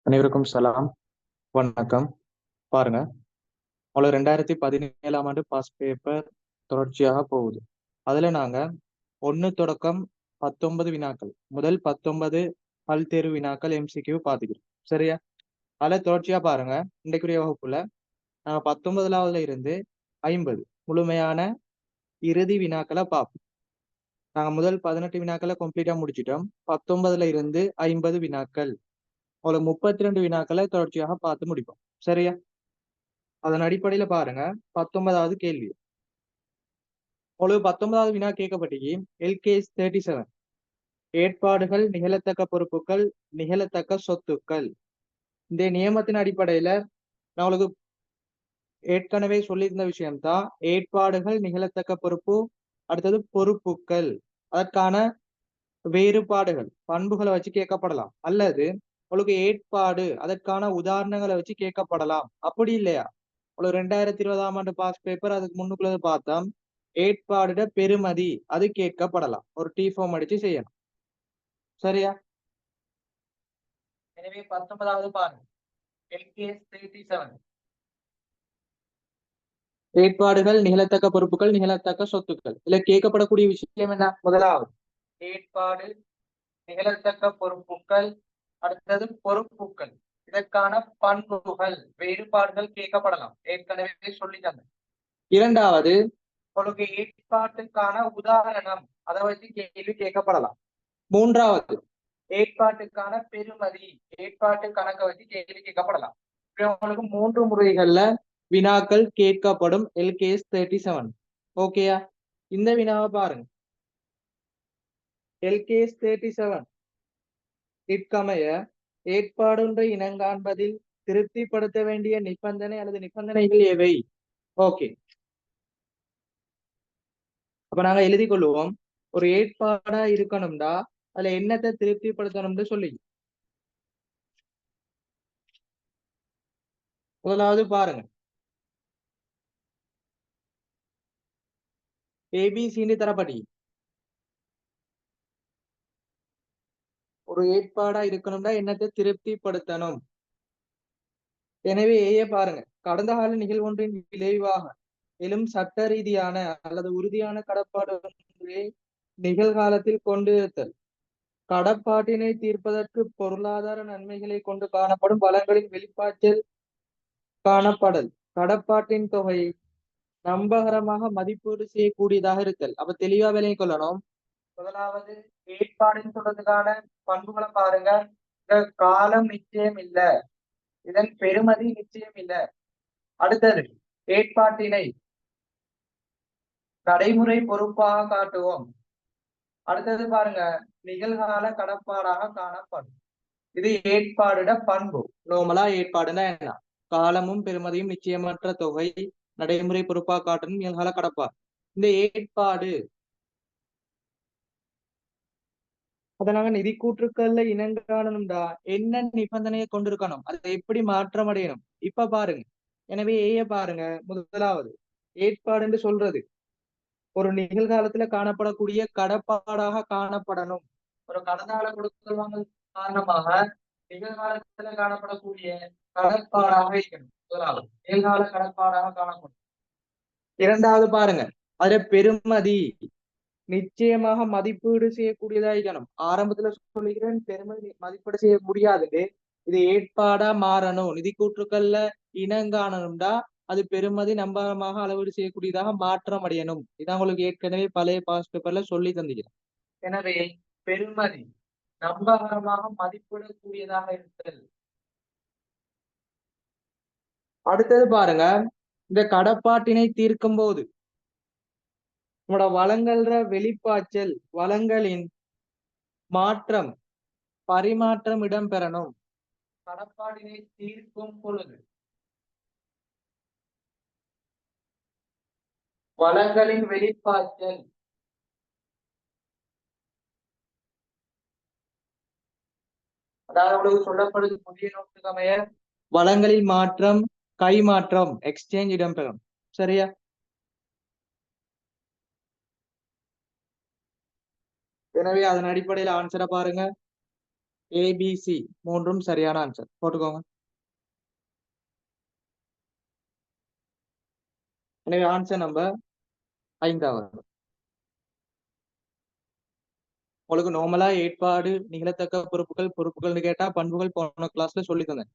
அனைவருக்கும் சலாம், வணக்கம். பாருங்க, உங்களுக்கு 2017ஆம் ஆண்டு பாஸ் பேப்பர் தொடர்ச்சியாக போகுது. அதுல நாங்க 1 தொடக்கம் 19 வினாக்கள், முதல் 19 பல்தேர்வு வினாக்கள் MCQ பாத்துக்கிறோம். சரியா? அதுல தொடர்ச்சியா பாருங்க, இன்றைக்குரிய வகுப்புல நாங்க 19வதுல இருந்து 50 முழுமையான இறுதி வினாக்களை பார்ப்போம். நாங்க முதல் 18 வினாக்களை கம்ப்ளீட்டா முடிச்சிட்டோம். 19ல இருந்து 50 வினாக்கள், உங்களுக்கு 32 வினாக்களை தொடர்ச்சியாக பார்த்து முடிப்போம். சரியா? அதன் அடிப்படையில பாருங்க, 19வது கேள்வி. உங்களுக்கு 19வது வினா கேட்கப்பட்டீங்க. LKS 37 ஏற்பாடுகள், நிகழத்தக்க பொறுப்புகள், நிகழத்தக்க சொத்துக்கள். இந்த நியமத்தின் அடிப்படையில நான் உங்களுக்கு ஏற்கனவே சொல்லியிருந்த விஷயம்தான். ஏற்பாடுகள், நிகழத்தக்க பொறுப்பு, அடுத்தது பொறுப்புகள். அதற்கான வேறுபாடுகள், பண்புகளை வச்சு கேட்கப்படலாம். அல்லது உங்களுக்கு ஏற்பாடு, அதற்கான உதாரணங்களை வச்சு கேட்கப்படலாம். அப்படி இல்லையா, ஒரு 2020ஆம் ஆண்டு பாஸ் பேப்பர் அதுக்கு முன்னுக்குள்ளது பார்த்தோம். ஏற்பாடுட பெருமதி அது கேட்கப்படலாம். ஒரு டி ஃபார்ம் அடிச்சு செய்யணும். சரியா? எனவே 19வது பாருங்க, LKS 37 ஏற்பாடுகள், நிகழத்தக்க பொறுப்புகள், நிகழத்தக்க சொத்துக்கள். இதுல கேட்கப்படக்கூடிய விஷயம் என்ன? முதலாவது ஏற்பாடு, நிகழத்தக்க பொறுப்புகள், அடுத்தது பொறுப்புகள். இதற்கான பண்புகள், வேறுபாடுகள் கேட்கப்படலாம். ஏற்கனவே சொல்லி தந்தேன். இரண்டாவது, உங்களுக்கு ஏற்பாட்டுக்கான உதாரணம், அதை வச்சு கேள்வி கேட்கப்படலாம். மூன்றாவது, ஏற்பாட்டுக்கான பெருமதி, ஏற்பாட்டு கணக்கை வச்சு கேள்வி கேட்கப்படலாம். உங்களுக்கு 3 முறைகள்ல வினாக்கள் கேட்கப்படும். LKS 37 ஓகேயா? இந்த வினாவை பாருங்க. LKS 37 இற்கமைய ஏற்பாடொன்றை இனங்காண்பதில் திருப்திப்படுத்த வேண்டிய நிபந்தனை அல்லது நிபந்தனைகள் எவை? ஓகே, அப்ப நாங்க எழுதி கொள்வோம். ஒரு ஏற்பாடா இருக்கணும்டா அதுல என்னத்தை திருப்திப்படுத்தணும்னு சொல்லி முதலாவது பாருங்க, ஏபிசின்னு தரப்படி ஒரு ஏற்பாடா இருக்கணும்னா என்னத்தை திருப்திப்படுத்தணும். எனவே ஏய பாருங்க, கடந்த கால நிகழ்வொன்றின் விளைவாக எழும் சட்ட ரீதியான அல்லது உறுதியான கடப்பாடு ஒன்றை நிகழ்காலத்தில் கொண்டிருத்தல், கடப்பாட்டினை தீர்ப்பதற்கு பொருளாதார நன்மைகளை கொண்டு காணப்படும் வளங்களின் வெளிப்பாட்டில் காணப்படல், கடப்பாட்டின் தொகையை நம்பகரமாக மதிப்பீடு செய்யக்கூடியதாக இருத்தல். அப்ப தெளிவா விளங்கிக் கொள்ளணும். முதலாவது, ஏற்பாடுன்னு சொல்றதுக்கான பண்புகளை பாருங்க. இந்த காலம் நிச்சயம் இல்ல, இதன் பெருமதி நிச்சயம் இல்ல. அடுத்தது, ஏற்பாட்டினை நடைமுறை பொறுப்பாக காட்டுவோம். அடுத்தது பாருங்க, நிகழ்கால கடப்பாடாக காணப்படும். இது ஏற்பாடுட பண்பு. நோமலா ஏற்பாடுனா என்ன? காலமும் பெருமதியும் நிச்சயமற்ற தொகை, நடைமுறை பொறுப்பாக காட்டணும், நிகழ்கால கடப்பாடு. இந்த ஏற்பாடு அதை நாங்க நிதி கூற்றுக்கள்ல இனங்காணணும்டா என்ன நிபந்தனையை கொண்டிருக்கணும், அதை எப்படி மாற்றம் அடையணும். இப்ப பாருங்க, எனவே ஏய பாருங்க. முதலாவது, ஏற்பாடு சொல்றது ஒரு நிகழ்காலத்துல காணப்படக்கூடிய கடப்பாடாக காணப்படணும். ஒரு கடந்த கால கொடுக்கல் வாங்கல் காரணமாக நிகழ்காலத்துல காணப்படக்கூடிய கடப்பாடாக இருக்கணும். முதலாவது, நிகழ்கால கடப்பாடாக காணப்படும். இரண்டாவது பாருங்க, அதுல பெருமதி நிச்சயமாக மதிப்பீடு செய்யக்கூடியதா இருக்கணும். ஆரம்பத்துல சொல்லிக்கிறேன், பெருமதி மதிப்பீடு செய்ய முடியாது. இது ஏற்பாடா மாறணும். நிதி கூற்றுக்கள்ல இனங்காணணும்டா அது பெருமதி நம்பகமாக அளவீடு செய்யக்கூடியதாக மாற்றம் அடையணும். இதான் உங்களுக்கு ஏற்கனவே பழைய பாஸ் பேப்பர்ல சொல்லி தந்துக்கிறேன். எனவே பெருமதி நம்பகரமாக மதிப்பிடக்கூடியதாக இருத்தல். அடுத்தது பாருங்க, இந்த கடப்பாட்டினை தீர்க்கும் போது உங்களோட வளங்கள்ற வெளிப்பாய்ச்சல், வளங்களின் மாற்றம், பரிமாற்றம் இடம்பெறணும். கடப்பாடினை தீர்க்கும் பொழுது வளங்களின் வெளிப்பாய்ச்சல், அதாவது உங்களுக்கு சொல்லப்படுது புதிய நோட்டுக்கு அமைய வளங்களின் மாற்றம், கைமாற்றம், எக்ஸ்சேஞ்ச் இடம்பெறும். சரியா? எனவே அதன் அடிப்படையில் ஆன்சரை பாருங்க. ஏபிசி மூன்றும் சரியான ஆன்சர் போட்டுக்கோங்க. எனவே ஆன்சர் நம்பர் 5. உங்களுக்கு நார்மலா ஏற்பாடு, நிகழத்தக்க பொறுப்புகள்னு கேட்டா பண்புகள் போன கிளாஸ்ல சொல்லி தந்தேன்,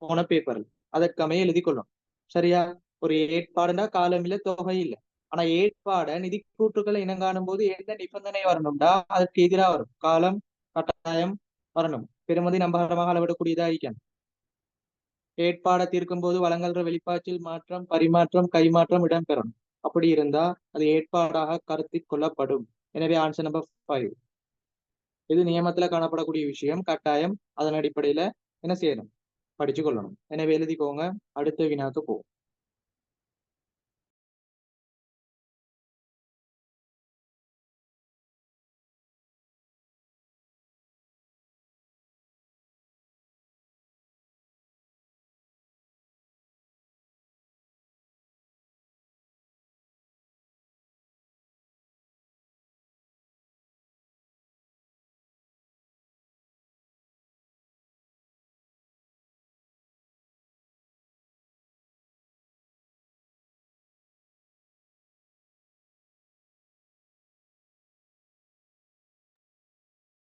போன பேப்பர்ல. அதற்கமைய எழுதி கொள்ளும். சரியா? ஒரு ஏற்பாடுனா காலம் இல்ல, தொகை இல்ல. ஆனா ஏற்பாட நிதி கூற்றுக்களை இனங்காணும் போது எந்த நிபந்தனை வரணும்டா அதற்கு எதிராக வரும். காலம் கட்டாயம் வரணும். பெறுமதி நம்பகரமாக அளவிடக்கூடியதா இருக்கணும். ஏற்பாட தீர்க்கும் போது வழங்கல்ற வெளிப்பாட்டில் மாற்றம், பரிமாற்றம், கைமாற்றம் இடம்பெறும். அப்படி இருந்தா அது ஏற்பாடாக கருத்தில் கொள்ளப்படும். எனவே ஆன்சர் நம்பர் 5. இது நியமத்துல காணப்படக்கூடிய விஷயம். கட்டாயம் அதன் அடிப்படையில என்ன செய்யணும், படிச்சு கொள்ளணும். எனவே எழுதிக்கோங்க. அடுத்த வினாக்கு போவோம்.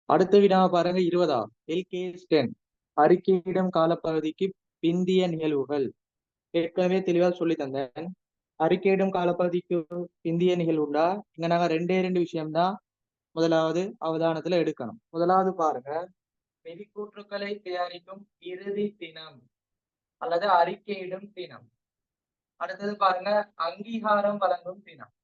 அடுத்த வினாவை பாருங்க. 20. LK10 அறிக்கையிடும் காலப்பகுதிக்கு பிந்திய நிகழ்வுகள். ஏற்கனவே தெளிவா சொல்லி தந்தேன். அறிக்கையிடும் காலப்பகுதிக்கு பிந்திய நிகழ்வுண்டா இங்க நாங்க ரெண்டு விஷயம்தான் முதலாவது அவதானத்துல எடுக்கணும். முதலாவது பாருங்க, நிதிக்கூற்றுக்களை தயாரிக்கும் இறுதி தினம் அல்லது அறிக்கையிடும் தினம். அடுத்தது பாருங்க, அங்கீகாரம் வழங்கும் தினம்.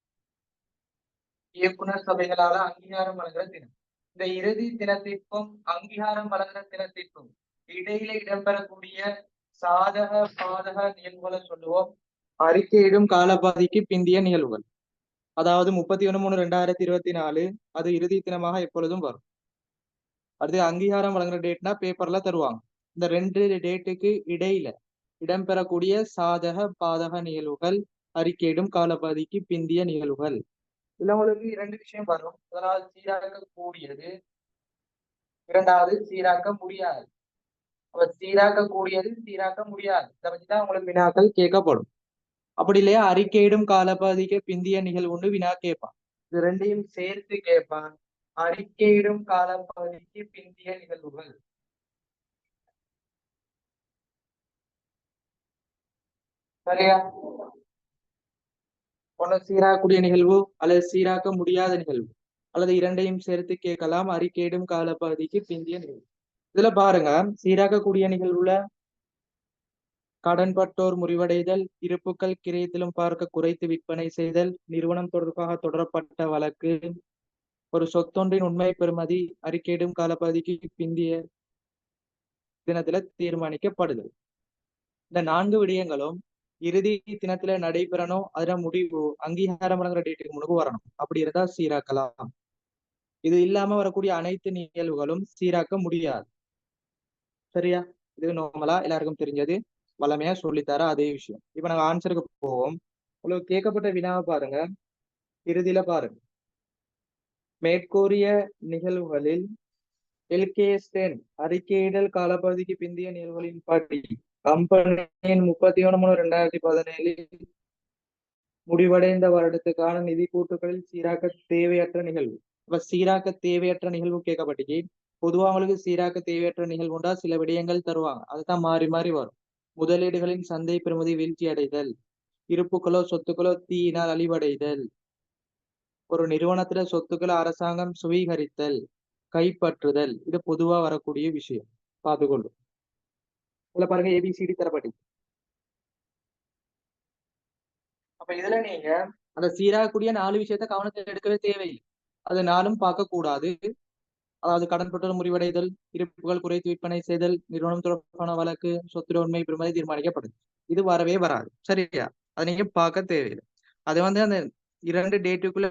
இயக்குனர் சபைகளால அங்கீகாரம் வழங்குற தினம். இந்த இறுதி தினத்திற்கும் அங்கீகாரம் வழங்குற தினத்திற்கும் இடையில இடம்பெறக்கூடிய சாதக பாதக நிகழ்வுகளை சொல்லுவோம் அறிக்கையிடும் காலப்பகுதிக்கு பிந்திய நிகழ்வுகள். அதாவது 31/3/2024 அது இறுதி தினமாக எப்பொழுதும் வரும். அடுத்து அங்கீகாரம் வழங்குற டேட்னா பேப்பர்ல தருவாங்க. இந்த ரெண்டு டேட்டுக்கு இடையில இடம்பெறக்கூடிய சாதக பாதக நிகழ்வுகள் அறிக்கையிடும் காலப்பகுதிக்கு பிந்திய நிகழ்வுகள். இதுல உங்களுக்கு 2 விஷயம் வரும். முதலாவது சீராக்க கூடியது, இரண்டாவது சீராக்க முடியாது. அப்ப சீராக்க கூடியது, சீராக்க முடியாது, இதை வச்சுதான் உங்களுக்கு வினாக்கள் கேட்கப்படும். அப்படி இல்லையா அறிக்கையிடும் காலப்பகுதிக்கு பிந்திய நிகழ்வுன்னு வினா கேட்பான். இது ரெண்டையும் சேர்த்து கேட்பான். அறிக்கையிடும் காலப்பகுதிக்கு பிந்திய நிகழ்வுகள். சரியா? ஒண்ணு சீராக்கக்கூடிய நிகழ்வு அல்லது சீராக்க முடியாத நிகழ்வு அல்லது இரண்டையும் சேர்த்து கேட்கலாம். அறிக்கையிடும் காலப்பகுதிக்கு பிந்திய நிகழ்வு. இதுல பாருங்க, சீராக்கக்கூடிய நிகழ்வுல கடன்பட்டோர் முறிவடைதல், இருப்புக்கள் கிரயத்திலும் பார்க்க குறைத்து விற்பனை செய்தல், நிறுவனம் தொடர்பாக தொடரப்பட்ட வழக்கு, ஒரு சொத்தொன்றின் உண்மை பெறுமதி அறிக்கையிடும் காலப்பகுதிக்கு பிந்திய தினத்துல தீர்மானிக்கப்படுது. இந்த 4 விடயங்களும் இறுதி தினத்துல நடைபெறணும். அதுல முடிவு அங்கீகாரம் வழங்குற டேட்டுக்கு முன்பு வரணும். அப்படி இருந்தா சீராக்கலாம். இது இல்லாம வரக்கூடிய அனைத்து நிகழ்வுகளும் சீராக்க முடியாது. சரியா? இது நார்மலா எல்லாருக்கும் தெரிஞ்சது, வளமையா சொல்லித்தர அதே விஷயம். இப்ப நாங்க ஆன்சருக்கு போவோம். உங்களுக்கு கேட்கப்பட்ட வினாவை பாருங்க. இறுதியில பாருங்க, மேற்கூறிய நிகழ்வுகளில் LK10 அறிக்கையிடல் காலப்பகுதிக்கு பிந்திய நிகழ்வுகளின் படி கம்பெனியின் 31/3/2017 முடிவடைந்த வருடத்துக்கான நிதி கூட்டுகளில் சீராக்க தேவையற்ற நிகழ்வு. இப்ப சீராக்க தேவையற்ற நிகழ்வு கேட்கப்பட்டுச்சு. பொதுவா அவங்களுக்கு சீராக்க தேவையற்ற நிகழ்வுண்டா சில விடயங்கள் தருவாங்க. அதுதான் மாறி மாறி வரும். முதலீடுகளின் சந்தை பெறுமதி வீழ்ச்சி அடைதல், இருப்புகளோ சொத்துக்களோ தீயினால் அழிவடைதல், ஒரு நிறுவனத்துல சொத்துக்களை அரசாங்கம் சுவீகரித்தல், கைப்பற்றுதல். இது பொதுவா வரக்கூடிய விஷயம். பார்த்துக்கொள்ளும். இதுல பாருங்க ABCD தரப்பட்டு. அப்ப இதுல நீங்க அந்த சீராகக்கூடிய 4 விஷயத்த கவனத்தில் எடுக்கவே தேவையில்லை. அது 4ம் பார்க்க கூடாது. அதாவது கடன்பட்டோர் முறிவடைதல், இருப்புகள் குறைத்து விற்பனை செய்தல், நிறுவனம் தொடர்பான வழக்கு, சொத்துல உண்மை பெறுமதி தீர்மானிக்கப்படுது. இது வரவே வராது. சரியா? அதை நீங்க பார்க்க தேவையில்லை. அது அந்த 2 டேட்டுக்குள்ள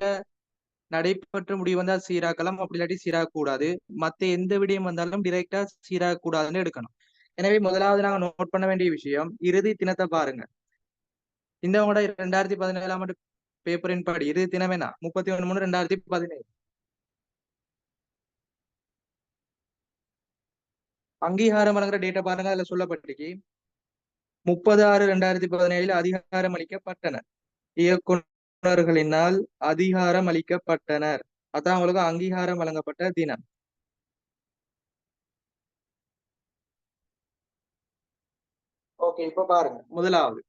நடைபெற்ற முடிவு வந்தா சீராக்கலாம். அப்படி இல்லாட்டி சீராக கூடாது. மத்த எந்த விடயம் வந்தாலும் டிரெக்டா சீராக கூடாதுன்னு எடுக்கணும். எனவே முதலாவது நாங்க நோட் பண்ண வேண்டிய விஷயம், இறுதி தினத்தை பாருங்க. இந்த 2017ஆம் ஆண்டு பேப்பரின் படி இறுதி தினம் என்ன? 31/3/2017. அங்கீகாரம் வழங்குற டேட்டா பாருங்க, அதுல சொல்லப்பட்டிருக்கு 30/6/2017 அதிகாரம் அளிக்கப்பட்டனர். இயக்குநர்களினால் அதிகாரம் அளிக்கப்பட்டனர். அதான் அவங்களுக்கு அங்கீகாரம் வழங்கப்பட்ட தினம். ஓகே, இப்ப பாருங்க. முதலாவது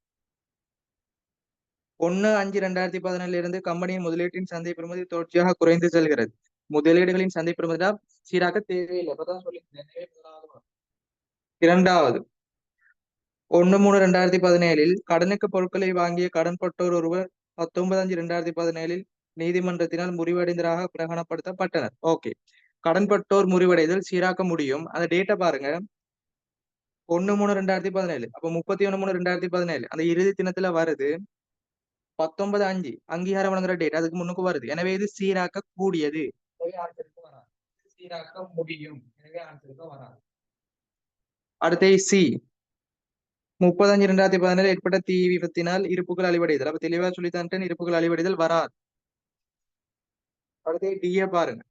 1/5/2017 இருந்து கம்பெனியின் முதலீட்டின் சந்தை பெறுமதி தொடர்ச்சியாக குறைந்து செல்கிறது. முதலீடுகளின் சந்தை பெறுமதி சீராக தேவையில்லை. அப்பதான் சொல்லியிருந்தேன். இரண்டாவது 1/3/2017 கடனுக்கு பொருட்களை வாங்கிய கடன்பட்டோர் ஒருவர் 19/5/2017 நீதிமன்றத்தினால் முறிவடைந்ததாக பிரகடனப்படுத்தப்பட்டனர். ஓகே, கடன்பட்டோர் முறிவடைதல் சீராக்க முடியும். அந்த டேட்டா பாருங்க, 1/3/2017. அப்ப 31/3/2017 அந்த இறுதி தினத்துல வருது. 19/5 அங்கீகாரம் வழங்குற டேட் அதுக்கு முன்னுக்கு வருது. எனவே இது சீராக்க கூடியது. சீராக்க முடியும். எனவே ஆன்சருக்கு வராது. அடுத்த சி 30/5/2017 ஏற்பட்ட தீ விபத்தினால் இருப்புகள் அழிவடைதல். அப்ப தெளிவா சொல்லித்தந்துட்டேன், இருப்புகள் அழிவடைதல் வராது. அடுத்து டிஏ பாருங்க.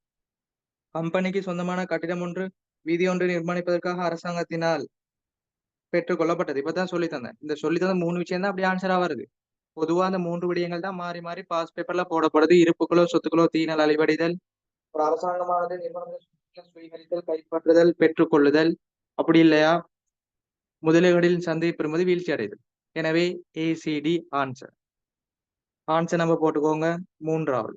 கம்பெனிக்கு சொந்தமான கட்டிடம் ஒன்று வீதி ஒன்று நிர்மாணிப்பதற்காக அரசாங்கத்தினால் பெற்றுக் கொள்ளப்பட்டது. இப்பதான் சொல்லி தந்தேன். இந்த சொல்லி தந்த 3 விஷயம் தான் அப்படி ஆன்சரா வருது. பொதுவா அந்த 3 விடயங்கள் தான் மாறி மாறி பாஸ் பேப்பர்ல போடப்படுது. இருப்புகளோ சொத்துக்களோ தீயினால் அழிவடைதல், ஒரு அரசாங்கமானது நிறுவனங்கள் சுவீகரித்தல், கைப்பற்றுதல், பெற்றுக்கொள்ளுதல், அப்படி இல்லையா முதலீடுகளில் சந்தை பெறுமதி வீழ்ச்சி அடைதல். எனவே ஏசிடி ஆன்சர். ஆன்சர் நம்ம போட்டுக்கோங்க. மூன்றாவது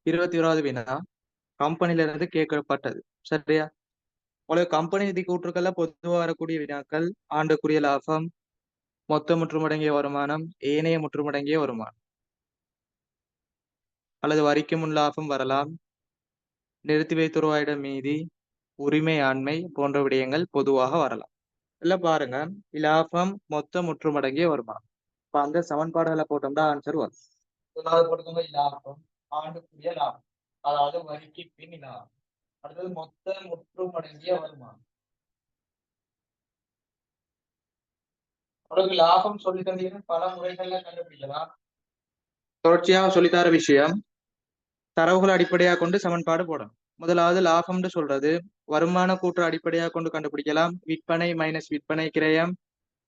இருபத்தி ஓராவது வினா கம்பெனில இருந்து கேட்கப்பட்டது. சரியா? உங்களுக்கு கம்பெனி நிதி கூற்றுக்கள்ல பொதுவாக வரக்கூடிய வினாக்கள் ஆண்டுக்குரிய லாபம், மொத்த முற்றுமுடங்கிய வருமானம், ஏனைய முற்றுமுடங்கிய வருமானம், அல்லது வரிக்கு முன் லாபம் வரலாம், நிறுத்தி வைத்துருவாயிடம் மீதி, உரிமை ஆண்மை போன்ற விடயங்கள் பொதுவாக வரலாம். இல்ல பாருங்க, இலாபம் மொத்த முற்றுமடங்கிய வருமானம். இப்ப அந்த சமன்பாடுகளை போட்டோம்னா ஆன்சர் வரும். முதலாவது போட்டுக்கோங்க இலாபம், ஆண்டுக்குரிய லாபம், அதாவது வரிக்கு பின் லாபம். அடுத்தது மொத்த முற்றுமடங்கிய வருமானம். உங்களுக்கு லாபம் சொல்லி தந்தீங்கன்னா பல முறைகள்ல கண்டுபிடிக்கலாம். தொடர்ச்சியாக சொல்லித்தர விஷயம் தரவுகளை அடிப்படையாக கொண்டு சமன்பாடு போடணும். முதலாவது லாபம்னு சொல்றது வருமான கூற்று அடிப்படையாக கொண்டு கண்டுபிடிக்கலாம். விற்பனை மைனஸ் விற்பனை கிரயம்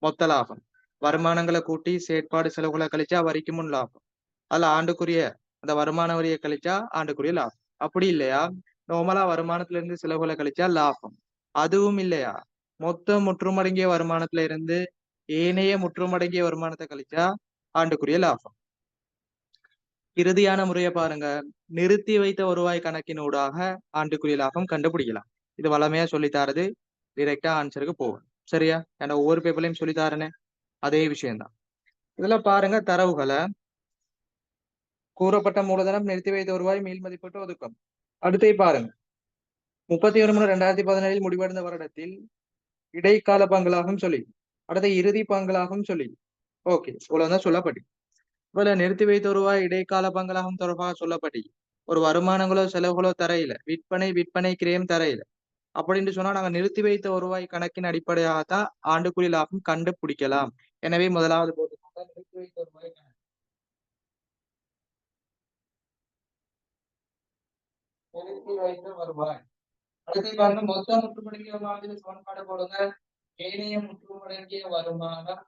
மொத்த லாபம். வருமானங்களை கூட்டி செயற்பாடு செலவுகளை கழிச்சா வரிக்கு முன் லாபம். அதுல ஆண்டுக்குரிய அந்த வருமான வரியை கழிச்சா ஆண்டுக்குரிய லாபம். அப்படி இல்லையா நார்மலா வருமானத்துல இருந்து செலவுகளை கழிச்சா லாபம். அதுவும் இல்லையா மொத்த முற்றுமடங்கிய வருமானத்துல இருந்து ஏனைய முற்றுமடங்கிய வருமானத்தை கழிச்சா ஆண்டுக்குரிய லாபம். இறுதியான முறையை பாருங்க, நிறுத்தி வைத்த வருவாய் கணக்கினூடாக ஆண்டுக்குரிய லாபம் கண்டுபிடிக்கலாம். இது வளமையா சொல்லித்தாரது, டிரெக்டா ஆன்சருக்கு போகும். சரியா? ஏன்னா ஒவ்வொரு பேப்பர்லயும் சொல்லித்தாரனே அதே விஷயம்தான். இதுல பாருங்க தரவுகளை கூறப்பட்ட மூலதனம் நிறுத்தி வைத்த வருவாய் மீள் மதிப்பீட்டு ஒதுக்கம். அடுத்தே பாருங்க 31/3/2017 முடிவடைந்த வருடத்தில் இடைக்கால பங்களாகும் சொல்லி அடுத்த இறுதி பங்களாகும் சொல்லி. ஓகே, இவ்வளவுதான் சொல்லப்பட்டு இவ்வளவு நிறுத்தி வைத்த வருவாய் இடைக்கால பங்களாகும் தொடர்பாக சொல்லப்பட்டு ஒரு வருமானங்களோ செலவுகளோ தரையில விற்பனை கிரயம் தரையில அப்படின்னு சொன்னா நாங்க நிறுத்தி வைத்த வருவாய் கணக்கின் அடிப்படையாகத்தான் ஆண்டுக்குரிய லாபம் கண்டுபிடிக்கலாம். எனவே முதலாவது போட்டுக்கோங்க நிறுத்தி வைத்த வருவாய் கணக்கு. நிறுத்தி வைத்த வருவாய். அடுத்து பாருங்க மொத்த முற்றுமுடங்கிய வருமானத்தில் சமன்பாடு போடுங்க. ஏனைய முற்றுமுடங்கிய வருமானம்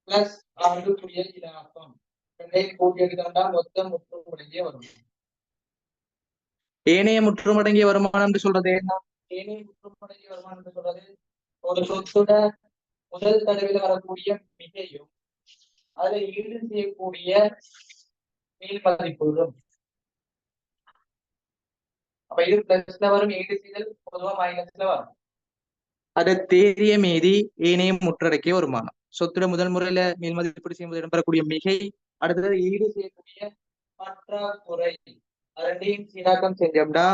பிளஸ் ஆண்டுக்குரிய இலாபம். ரெண்டையும் கூட்டி எடுத்தோம்னா மொத்தம் முற்றுமடங்கிய வருமானம். ஏனைய முற்றுமடங்கிய வருமானம் என்று சொல்றது என்ன? ஏனைய முற்றுமடங்கிய வருமானம் என்று சொல்றது ஒரு சொத்துட முதல் தடவையில் வரக்கூடிய மிகையும் அதை ஈடு செய்யக்கூடிய மேல் மதிப்பீடும். அப்ப இது பிளஸ்ல வரும், ஈடு செய்தல் பொதுவா மைனஸ்ல வரும். அது தேறிய மீதி ஏனைய முற்றடக்கிய வருமானம். சொத்துட முதல் முறையில மேல் மதிப்பீடு செய்யும்போது இடம்பெறக்கூடிய மிகை, அடுத்தது ஈடு செய்யக்கூடிய பற்றாக்குறை, ரெண்டையும் சீராக்கம் செஞ்சோம்னா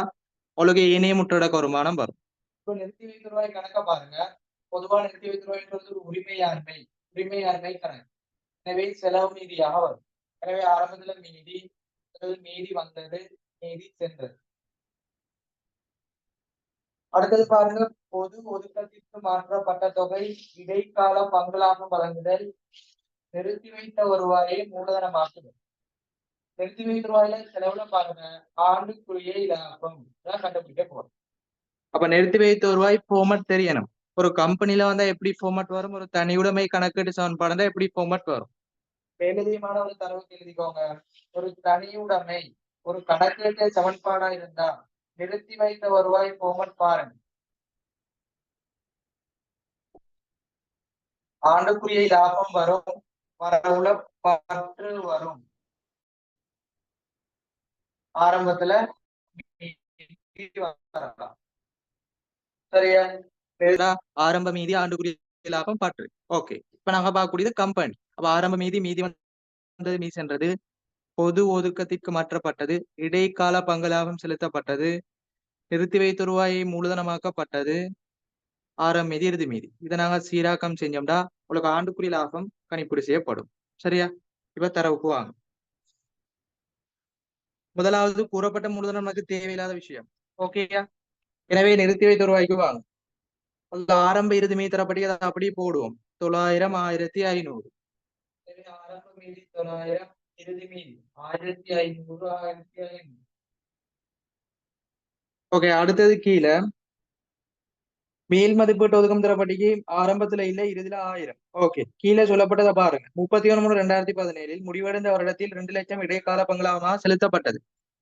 உங்களுக்கு ஏனைய முற்றடக்க வருமானம் வரும். இப்போ நிறுத்தி வைத்த ரூபாய் கணக்க பாருங்க. பொதுவா நிறுத்தி வைத்த ரூபாய்ன்றது ஒரு உரிமையாண்மை கணக்கு. எனவே செலவு மீதியாக வரும். எனவே ஆரம்பத்துல மீதி வந்தது, மீதி சென்றது. அடுத்தது பாருங்க, பொது ஒதுக்கத்திற்கு மாற்றப்பட்ட தொகை, இடைக்கால பங்களாக வழங்குதல், நிறுத்தி வைத்த வருவாயை மூலதனமாக்குதல். நிறுத்தி வைத்த ரூபாயில செலவுல பாருங்க, ஆண்டுக்குரிய இலாபம் தான் கண்டுபிடிக்க போறோம். அப்ப நிறுத்தி வைத்த ரூபாய் ஃபார்மட் தெரியணும். ஒரு கம்பெனில வந்தா எப்படி ஃபார்மட் வரும், ஒரு தனியுடைமை கணக்கீட்டு சமன்பாடு எப்படி ஃபார்மட் வரும். மேலதிகமான ஒரு தரவுக்கு எழுதிக்கோங்க. ஒரு தனியுடைமை ஒரு கணக்கீட்டு சமன்பாடா இருந்தா நிறுத்தி வைத்த வருவாய் ஃபார்மட் பாருங்க. ஆண்டுக்குரிய லாபம் வரும், வரவுல பற்று வரும். ஆரம்பத்துல சரியா? ஆரம்ப மீதி ஆண்டுக்குரிய லாபம் பற்று. ஓகே, இப்ப நாங்க பார்க்கக்கூடியது கம்பெனி. அப்ப ஆரம்ப மீதி வந்தது, மீதி சென்றது, பொது ஒதுக்கத்திற்கு மாற்றப்பட்டது, இடைக்கால பங்கு லாபம் செலுத்தப்பட்டது, நிறுத்தி வைத்த ரூபாயை மூலதனமாக்கப்பட்டது, ஆரம்ப மீதி இறுதி மீதி. இதை நாங்க சீராக்கம் செஞ்சோம்னா உங்களுக்கு ஆண்டுக்குரிய லாபம் கணிப்பீடு செய்யப்படும். சரியா? இப்ப தரவுக்கு வாங்க. முதலாவது கூறப்பட்ட மூலதனம் நமக்கு தேவையில்லாத விஷயம். ஓகேயா? எனவே நிறுத்தி வைத்த ரூபாய்க்கு வாங்க. ஆரம்ப இறுதி மீதி தரப்படி அதை அப்படியே போடுவோம். 900, 1500. ஆரம்ப மீதி 900, இறுதி மீதி 1500, 1500. ஓகே, அடுத்தது கீழே மேல் மதிப்பீட்டு ஒதுக்கம் தரப்பட்டிக்கு ஆரம்பத்துல இல்ல, இறுதியில 1000. ஓகே, கீழே சொல்லப்பட்டதை பாருங்க. 31/3/2017 முடிவடைந்த வருடத்தில் 2 லட்சம் இடைக்கால பங்களாகமாக செலுத்தப்பட்டது.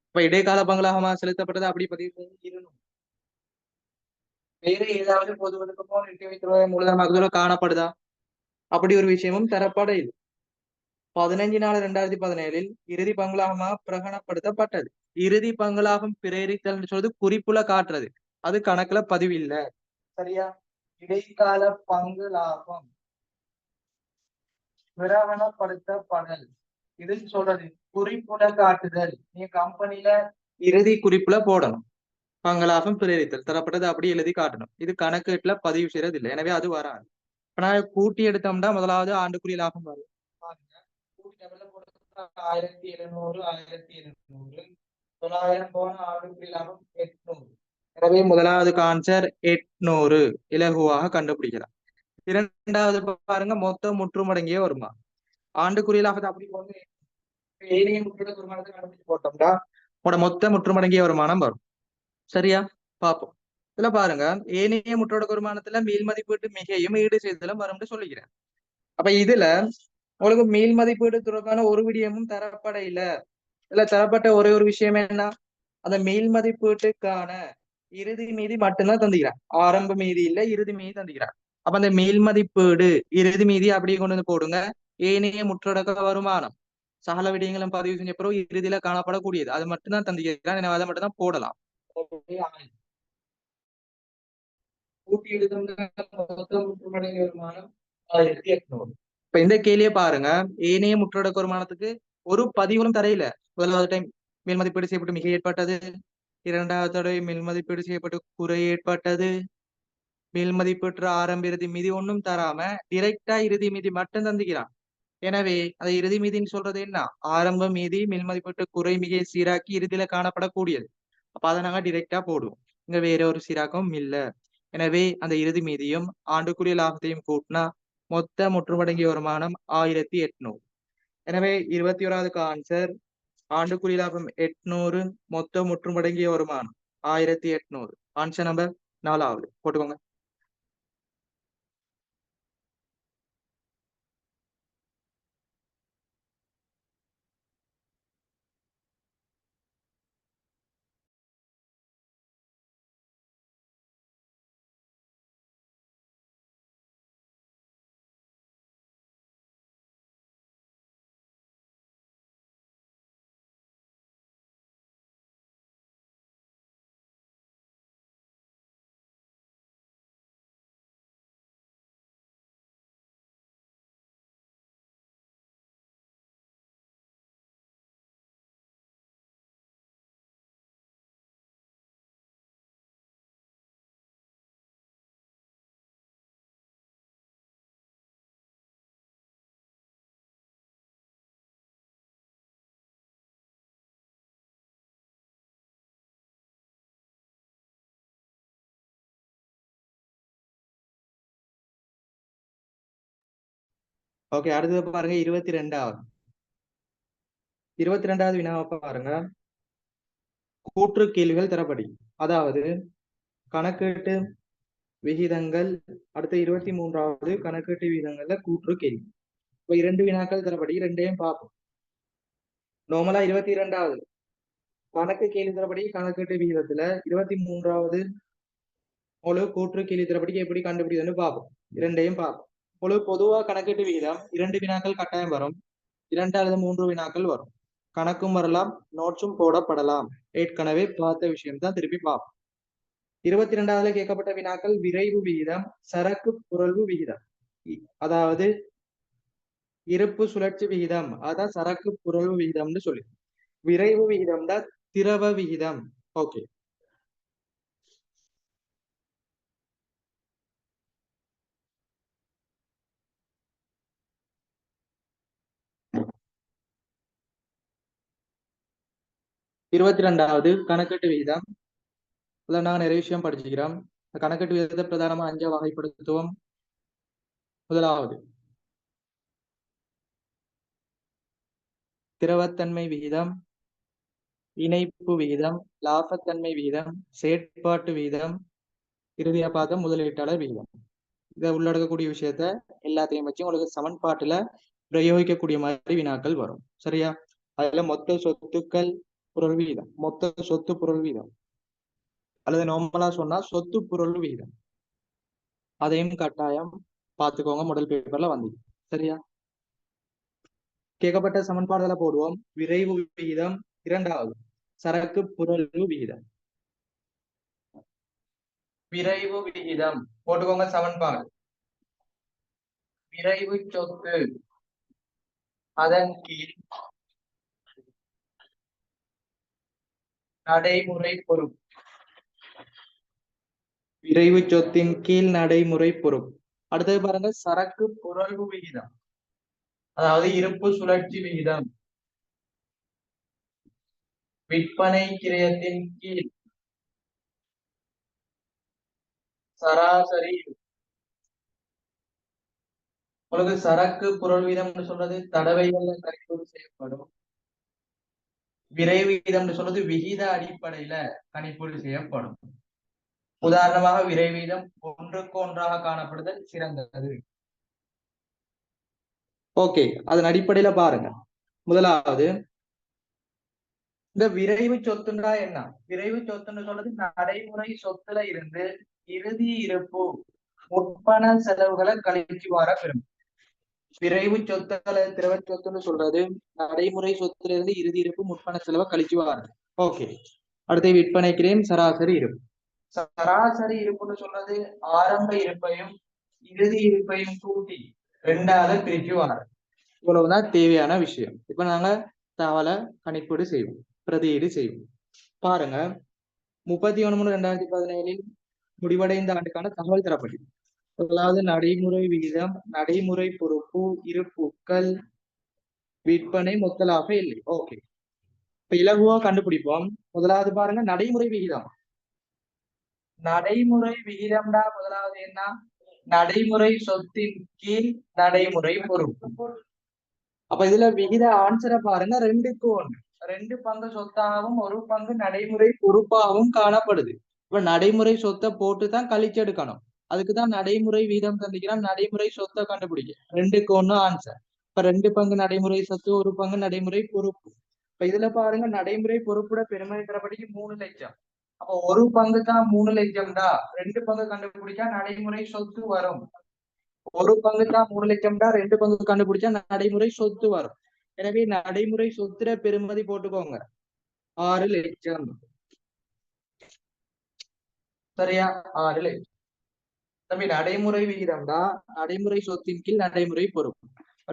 இப்ப இடைக்கால பங்களாகமாக செலுத்தப்பட்டது அப்படி பதிவு செய்யணும். வேற ஏதாவது பொது ஒதுக்கமோ நிறுத்தி வைத்த ரூபாய் மூலதனமாக காணப்படுதா? அப்படி ஒரு விஷயமும் தரப்பட இல்லை. 15/4/2017 இறுதி பங்களாகமாக பிரகடனப்படுத்தப்பட்டது. இறுதி பங்களாகம் பிரேரித்தல் சொல்றது குறிப்புல காட்டுறது, அது கணக்குல பதிவு இல்லை. சரியா? இடைக்கால பங்கு லாபம் பிரகடனப்படுத்தப்படல், இது சொல்றது குறிப்புல காட்டுதல். நீங்க கம்பெனில இறுதி குறிப்புல போடணும். பங்களாகம் பிரேரித்தல் தரப்பட்டது அப்படி எழுதி காட்டணும். இது கணக்குல பதிவு செய்யறது இல்லை, எனவே அது வராது. இப்ப நான் கூட்டி எடுத்தோம்னா முதலாவது ஆண்டுக்குரிய லாபம் வரும். 1700, 1700, 900 போன ஆண்டுக்குரிய லாபம் 800. எனவே முதலாவது ஆன்சர் 800 இலகுவாக கண்டுபிடிக்கலாம். இரண்டாவது பாருங்க, மொத்தம் முற்றுமடங்கிய வருமா. ஆண்டுக்குரிய லாபத்தை அப்படி போட்டு ஏனைய முற்றுமடங்கிய வருமானத்தை கண்டுபிடிச்சு போட்டோம்னா உங்களோட மொத்த முற்றுமடங்கிய வருமானம் வரும். சரியா? பார்ப்போம். இதுல பாருங்க, ஏனைய முற்றொடக்க வருமானத்துல மேல் மதிப்பீட்டு மிகையும் ஈடு செய்தலும் வரும்னு சொல்லிக்கிறேன். அப்ப இதுல உங்களுக்கு மேல் மதிப்பீடு தொடர்பான ஒரு விடயமும் தரப்பட இல்ல. இதுல தரப்பட்ட ஒரே ஒரு விஷயம் என்ன, அந்த மேல் மதிப்பீட்டுக்கான இறுதி மீதி மட்டும்தான் தந்துக்கிறான். ஆரம்ப மீதி இல்ல, இறுதி மீதி தந்துக்கிறான். அப்ப அந்த மேல் மதிப்பீடு இறுதி மீதி அப்படியே கொண்டு வந்து போடுங்க. ஏனைய முற்றொடக்க வருமானம் சகல விடயங்களும் பதிவு செஞ்ச பிறகு இறுதியில காணப்படக்கூடியது அது மட்டும்தான் தந்துக்கிறான். எனவே அதை மட்டும் தான் போடலாம். கூட்டி முற்றுமடங்கிய வருமானம் 1800. இப்ப இந்த கேள்வியை பாருங்க, ஏனைய முற்றொடக்க வருமானத்துக்கு ஒரு பதிவும் தரையில. முதலாவது டைம் மேல் மதிப்பீடு செய்யப்பட்டு மிக ஏற்பட்டது, இரண்டாவது தடவை மேல் மதிப்பீடு செய்யப்பட்டு குறை ஏற்பட்டது, மேல் மதிப்பீட்டு ஆரம்ப இறுதி மீதி ஒன்றும் தராம டிரெக்டா இறுதி மீதி மட்டும் தந்துக்கிறான். எனவே அதை இறுதி மீதின்னு சொல்றது என்ன, ஆரம்ப மீதி மேல் மதிப்பீட்டு குறை மிக சீராக்கி இறுதியில காணப்படக்கூடியது. அப்ப அதை நாங்க டிரெக்டா போடுவோம். இங்க வேற ஒரு சீராக்கமும் இல்ல. எனவே அந்த இறுதி மீதியும் ஆண்டுக்குரிய லாபத்தையும் கூட்டினா மொத்த முற்றுமடங்கிய வருமானம் 1800. எனவே 21வது ஆன்சர் ஆண்டுக்குரிய லாபம் 800, மொத்த முற்றுமடங்கிய வருமானம் 1800. ஆன்சர் நம்பர் 4வது போட்டுக்கோங்க. ஓகே, அடுத்தது பாருங்க 22வது. 22வது வினாவை பாருங்க. கூற்று கேள்விகள் தரப்படி, அதாவது கணக்கீட்டு விகிதங்கள். அடுத்த 23வது கணக்கீட்டு விகிதங்கள்ல கூற்று கேள்வி. இப்ப 2 வினாக்கள் தரப்படி, ரெண்டையும் பார்ப்போம். நார்மலா 22வது கணக்கு கேள்வி தரப்படி கணக்கீட்டு விகிதத்துல 23வது முழு கூற்று கேள்வி தரப்படி எப்படி கண்டுபிடிக்குதுன்னு பார்ப்போம். இரண்டையும் பார்ப்போம். முழு பொதுவா கணக்கீட்டு விகிதம் 2 வினாக்கள் கட்டாயம் வரும், 2 அல்லது 3 வினாக்கள் வரும். கணக்கும் வரலாம், நோட்ஸும் போடப்படலாம். ஏற்கனவே பார்த்த விஷயம் தான் திருப்பி பார்ப்போம். 22வது கேட்கப்பட்ட வினாக்கள் விரைவு விகிதம், சரக்கு புரள்வு விகிதம், அதாவது இருப்பு சுழற்சி விகிதம், அதான் சரக்கு புரள்வு விகிதம்னு சொல்லி. விரைவு விகிதம் தான் திரவ விகிதம். ஓகே, இருபத்தி ரெண்டாவது கணக்கீட்டு விகிதம். அதில் நாங்கள் நிறைய விஷயம் படிச்சுக்கிறோம். கணக்கீட்டு விகிதத்தை பிரதானமா 5 வகைப்படுத்துவோம். முதலாவது திரவத்தன்மை விகிதம், இணைப்பு விகிதம், லாபத்தன்மை விகிதம், செயற்பாட்டு விகிதம், இறுதியா பார்த்த முதலீட்டாளர் விகிதம். இதை உள்ளடக்கக்கூடிய விஷயத்த எல்லாத்தையும் வச்சு உங்களுக்கு சமன்பாட்டுல பிரயோகிக்கக்கூடிய மாதிரி வினாக்கள் வரும். சரியா? அதுல மொத்த சொத்துக்கள் பொருள் விகிதம், மொத்த சொத்து பொருள் விகிதம், அல்லது நார்மலா சொன்னா சொத்து பொருள் விகிதம், அதையும் கட்டாயம் பார்த்துக்கோங்க. முதல் பேப்பர்ல வந்து. சரியா? கேட்கப்பட்ட சமன்பாடுகளை போடுவோம். விரைவு விகிதம் 2வது சரக்கு புரள்வு விகிதம். விரைவு விகிதம் போட்டுக்கோங்க. சமன்பாடு விரைவு சொத்து, அதன் கீழ் நடைமுறை பொறுப்பு. விரைவு சொத்தின் கீழ் நடைமுறை பொறுப்பு. அடுத்தது பாருங்க சரக்கு புரள்வு விகிதம், அதாவது இருப்பு சுழற்சி விகிதம், விற்பனை கிரயத்தின் கீழ் சராசரி. உங்களுக்கு சரக்கு புரள் வீதம் சொல்றது தடவைகள்ல கணிப்பீடு செய்யப்படும். விரைவு வீதம் சொல்றது விகித அடிப்படையில கணிப்பீடு செய்யப்படும். உதாரணமாக விரைவு வீதம் 1க்கு 1ஆக காணப்படுதல் சிறந்தது. ஓகே, அதன் அடிப்படையில பாருங்க. முதலாவது இந்த விரைவு சொத்துண்டா என்ன? விரைவு சொத்துன்னு சொல்றது நடைமுறை சொத்துல இருந்து இறுதி இருப்பு முற்பண செலவுகளை கழிச்சு வர பெறும். விரைவு சொத்துக்களை திரவ சொத்துன்னு சொல்றது நடைமுறை சொத்துல இருந்து இறுதி இருப்பு முற்பண செலவை கழிச்சு வர்றது. ஓகே, அடுத்து விற்பனை கிரயம் சராசரி இருப்பு. சராசரி இருப்புன்னு சொல்றது ஆரம்ப இருப்பையும் இறுதி இருப்பையும் கூட்டி 2ஆக பிரிச்சு வர்றது. இவ்வளவுதான் தேவையான விஷயம். இப்ப நாங்க தகவலை கணிப்பீடு செய்வோம், பிரதியீடு செய்வோம். பாருங்க, 31/3/2017 முடிவடைந்த ஆண்டுக்கான தகவல் தரப்பட்டது. அதாவது நடைமுறை விகிதம், நடைமுறை பொறுப்பு, இருப்புக்கள், விற்பனை, மொத்த லாபம் இல்லை. ஓகே, இப்ப இலகுவா கண்டுபிடிப்போம். முதலாவது பாருங்க நடைமுறை விகிதம். நடைமுறை விகிதம்டா முதலாவது என்ன? நடைமுறை சொத்தின் கீழ் நடைமுறை பொறுப்பு. அப்ப இதுல விகித ஆன்சரை பாருங்க, 2க்கு 1. 2 பங்கு சொத்தாகவும் 1 பங்கு நடைமுறை பொறுப்பாகவும் காணப்படுது. இப்ப நடைமுறை சொத்தை போட்டுதான் கழிச்செடுக்கணும். அதுக்குதான் நடைமுறை வீதம் தந்திக்கிறான். நடைமுறை சொத்தை கண்டுபிடிக்க 2க்கு 1 ஆன்சர். இப்ப 2 பங்கு நடைமுறை சொத்து, 1 பங்கு நடைமுறை பொறுப்பு. இப்ப இதுல பாருங்க நடைமுறை பொறுப்புட பெருமை தரப்படிக்கு 3 லட்சம். அப்ப 1 பங்கு தான் 3 லட்சம்டா. 2 பங்கு கண்டுபிடிச்சா நடைமுறை சொத்து வரும். 1 பங்கு தான் 3 லட்சம்டா. 2 பங்கு கண்டுபிடிச்சா நடைமுறை சொத்து வரும். எனவே நடைமுறை சொத்துல பெருமதி போட்டுக்கோங்க 6 லட்சம். சரியா? 6 லட்சம். தம்பி நடைமுறை விகிதம் தான் நடைமுறை சொத்தின் கீழ் நடைமுறை பொறுப்பு.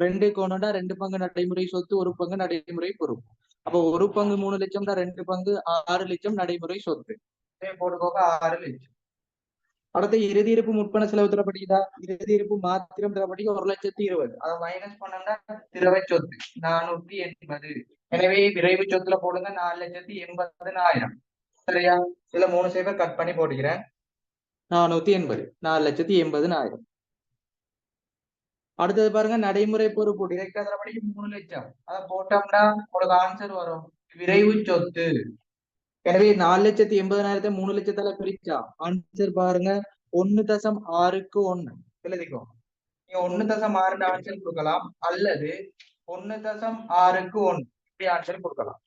2க்கு 1டா 2 பங்கு நடைமுறை சொத்து, 1 பங்கு நடைமுறை பொறுப்பு. அப்போ 1 பங்கு 3 லட்சம் தான், 2 பங்கு 6 லட்சம் நடைமுறை சொத்து. போட்டுக்கோங்க 6 லட்சம். அடுத்த இறுதி இருப்பு முற்பண செலவு தரப்பட்டதா? இறுதி இருப்பு மாத்திரம் தரப்படி 1,20,000. அதை மைனஸ் பண்ணா திரவ சொத்து 480. எனவே விரைவு சொத்துல போடுங்க 4,80,000. சரியா? இதுல 3 சேவை கட் பண்ணி போட்டுக்கிறேன். 480, 4,80,000. அடுத்தது பாருங்க நடைமுறை பொறுப்பு டிரெக்டா தரப்படிக்கு 3 லட்சம். அதை போட்டோம்னா உங்களுக்கு ஆன்சர் வரும் விரைவு சொத்து. எனவே 4,80,000 3 லட்சத்தால பிரிச்சா ஆன்சர் பாருங்க 1.6க்கு 1 எழுதிக்கோ. நீங்க 1.6 ஆன்சர் கொடுக்கலாம் அல்லது 1.6க்கு 1 இப்படி ஆன்சர் கொடுக்கலாம்.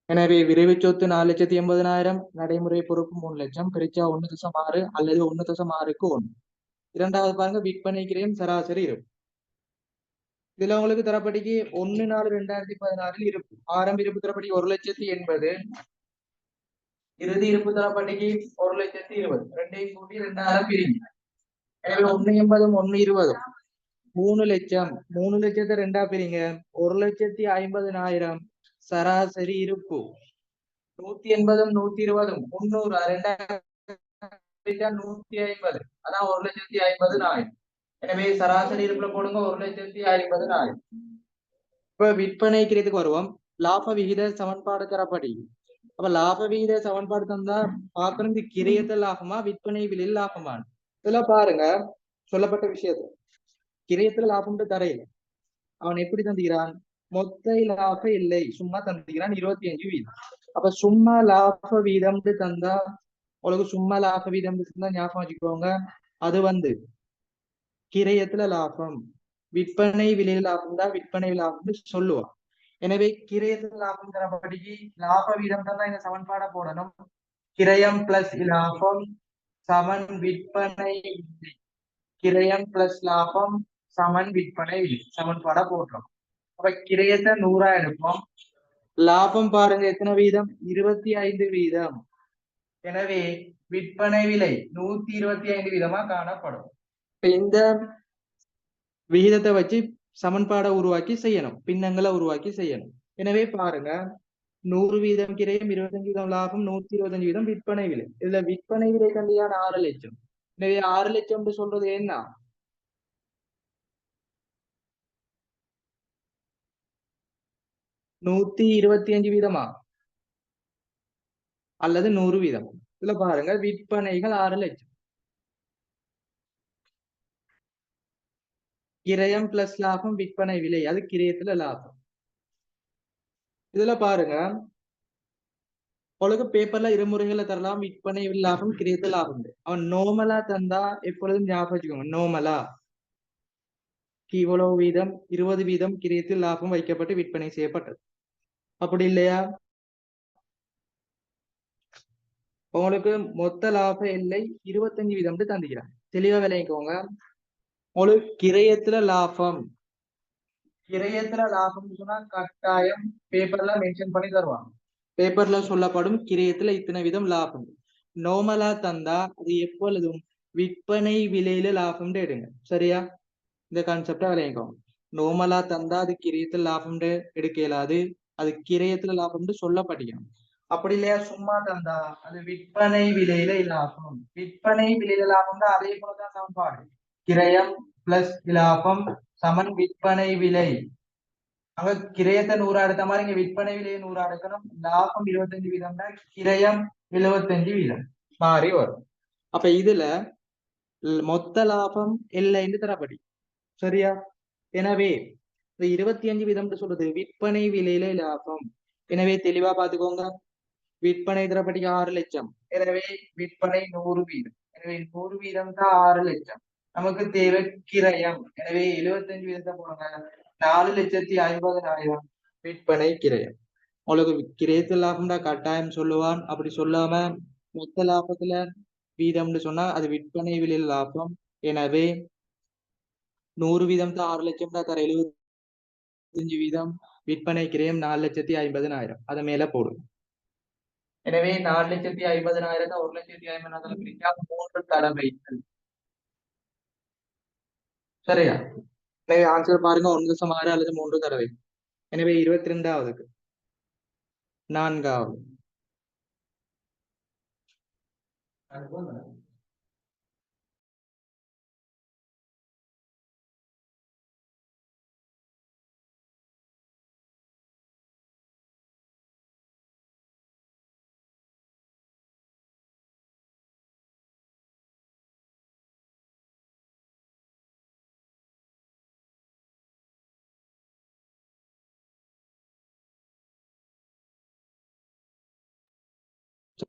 எனவே விரைவு சொத்து 4,80,000, நடைமுறை பொறுப்பு 3 லட்சம், பிரிச்சா 1.6 அல்லது 1.6க்கு 1. இரண்டாவது பாருங்க விற்பனை கிரயம் சராசரி இருப்பு. இதுல உங்களுக்கு தரப்படிக்கு 1/4/2016 இருப்பு. ஆரம்ப இருப்பு தரப்படி 1,80,000, இறுதி இருப்பு தரப்படிக்கு 1,20,000. ரெண்டையும் கூட்டி 2 பிரிங்க. எனவே 1.80 1.20 3 லட்சம். 3 லட்சத்தை 2 பிரிங்க. 1,50,000 சராசரி இருப்பு. 180 120 300 150, அதான் 1,50,000. எனவே சராசரி இருப்புல போடுங்க 1,50,000. இப்ப விற்பனை கிரயத்துக்கு வருவோம். லாப விகித சமன்பாடு தரப்படி. அப்ப லாப விகித சமன்பாடு தந்தா பாக்குறது கிரயத்த லாபமா விற்பனை விலையில் லாபமா. இதெல்லாம் பாருங்க சொல்லப்பட்ட விஷயத்த கிரயத்துல லாபம் தரையில அவன் எப்படி தந்துக்கிறான், மொத்த லாப இல்லை சும்மா தந்துக்கிறான் 25%. அப்ப சும்மா லாப வீதம் தந்தா உங்களுக்கு சும்மா லாப வீதம் தந்தா ஞாபகம் வச்சுக்கோங்க, அது கிரயத்துல லாபம். விற்பனை விலையில் லாபம் தான் விற்பனை லாபம் சொல்லுவான். எனவே கிரயத்துல லாபம் தரப்படிக்கு லாப வீதம் தான் இந்த சமன்பாடை போடணும். கிரயம் பிளஸ் லாபம் சமன் விற்பனை. கிரயம் பிளஸ் லாபம் சமன் விற்பனை சமன்பாடா போடுறோம். அப்ப கிரயத்தை 100 எடுப்போம். லாபம் பாருங்க எத்தனை வீதம், 25%. எனவே விற்பனை விலை 125% காணப்படும். இந்த விகிதத்தை வச்சு சமன்பாடை உருவாக்கி செய்யணும், பின்னங்களை உருவாக்கி செய்யணும். எனவே பாருங்க 100% கிரயம், 25% லாபம், 125% விற்பனை விலை. இதுல விற்பனை விலை கண்டியான 6 லட்சம். எனவே 6 லட்சம் சொல்றது என்ன, 125% அல்லது 100%. இதுல பாருங்க விற்பனைகள் 6 லட்சம். கிரயம் பிளஸ் லாபம் விற்பனை விலை, அது கிரயத்துல லாபம். இதுல பாருங்க உங்களுக்கு பேப்பர்ல இருமுறைகளை தரலாம், விற்பனை லாபம் கிரயத்துல லாபம். அவன் நோமலா தந்தா எப்பொழுதும் ஞாபகம் வச்சுக்கோங்க, நோமலா இவ்வளவு வீதம் 20% கிரயத்தில் லாபம் வைக்கப்பட்டு விற்பனை செய்யப்பட்டது. அப்படி இல்லையா உங்களுக்கு மொத்த லாப எல்லை 25% தந்துக்கிறான். தெளிவா விளைவிக்கோங்க. உங்களுக்கு கிரயத்துல லாபம், கிரயத்துல லாபம் சொன்னா கட்டாயம் பேப்பர்ல மென்ஷன் பண்ணி தருவாங்க. பேப்பர்ல சொல்லப்படும் கிரயத்துல இத்தனை வீதம் லாபம். நோமலா தந்தா அது எப்பொழுதும் விற்பனை விலையில லாபம் எடுங்க. சரியா, இந்த கான்செப்டா விளைவிக்கோங்க. நோமலா தந்தா அது கிரயத்துல லாபம் எடுக்க இயலாது, அது கிரயத்துல லாபம் சொல்லப்பட்டிக்கணும். அப்படி இல்லையா சும்மா தந்தா அது விற்பனை விலையில லாபம். விற்பனை விலையில லாபம் தான் அதே போலதான் சமன்பாடு. கிரயம் பிளஸ் லாபம் சமன் விற்பனை விலை. அங்க கிரயத்தை 100 எடுத்த மாதிரி இங்க விற்பனை விலையை 100 எடுக்கணும். லாபம் 25% தான், கிரயம் 75% மாறி வரும். அப்ப இதுல மொத்த லாபம் இல்லைன்னு தரப்படி. சரியா, எனவே இந்த 25% சொல்றது விற்பனை விலையில லாபம். எனவே தெளிவா பாத்துக்கோங்க, விற்பனை தரப்படிக்கு 6 லட்சம். எனவே விற்பனை 100%. எனவே 100% தான் 6 லட்சம். நமக்கு தேவை கிரயம். எனவே 75% போடுங்க, 4,50,000 விற்பனை கிரயம். உங்களுக்கு கிரயத்தில் லாபம்டா கட்டாயம் சொல்லுவான். அப்படி சொல்லாம மொத்த லாபத்துல வீதம்னு சொன்னா அது விற்பனை விலையில் லாபம். எனவே 100% தான் 6 லட்சம் தான் தர, 75% விற்பனை கிரயம் 4,50,000. அதை மேல போடும். எனவே 4,50,000 1,50,000 பிரிச்சா 3 தடவைகள். சரியா, எனவே ஆன்சர் பாருங்க 1.6 அல்லது 3 தடவை. எனவே 22வது 4வது.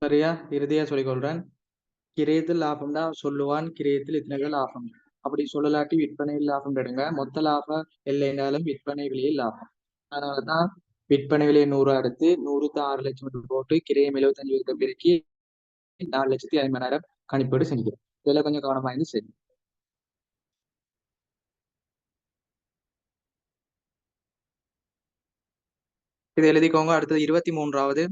சரியா? இறுதியா சொல்லிக்கொள்றேன். கிரயத்தில் லாபம் தான் சொல்லுவான், கிரயத்தில் இத்தனை லாபம். அப்படி சொல்லலாட்டி விற்பனையில் லாபம் எடுங்க. மொத்த லாபம் இல்லைனாலும் விற்பனை விலையில் லாபம். அதனாலதான் விற்பனை விலையை 100 எடுத்து 100க்கு 6 லட்சம் போட்டு கிரயம் 75 இருக்க பெருக்கி 4,50,000 கணிப்பீடு செஞ்சுக்கிறோம். இதெல்லாம் கொஞ்சம் கவனமா இருந்து சரி. இது எழுதிக்கோங்க. அடுத்தது 23வது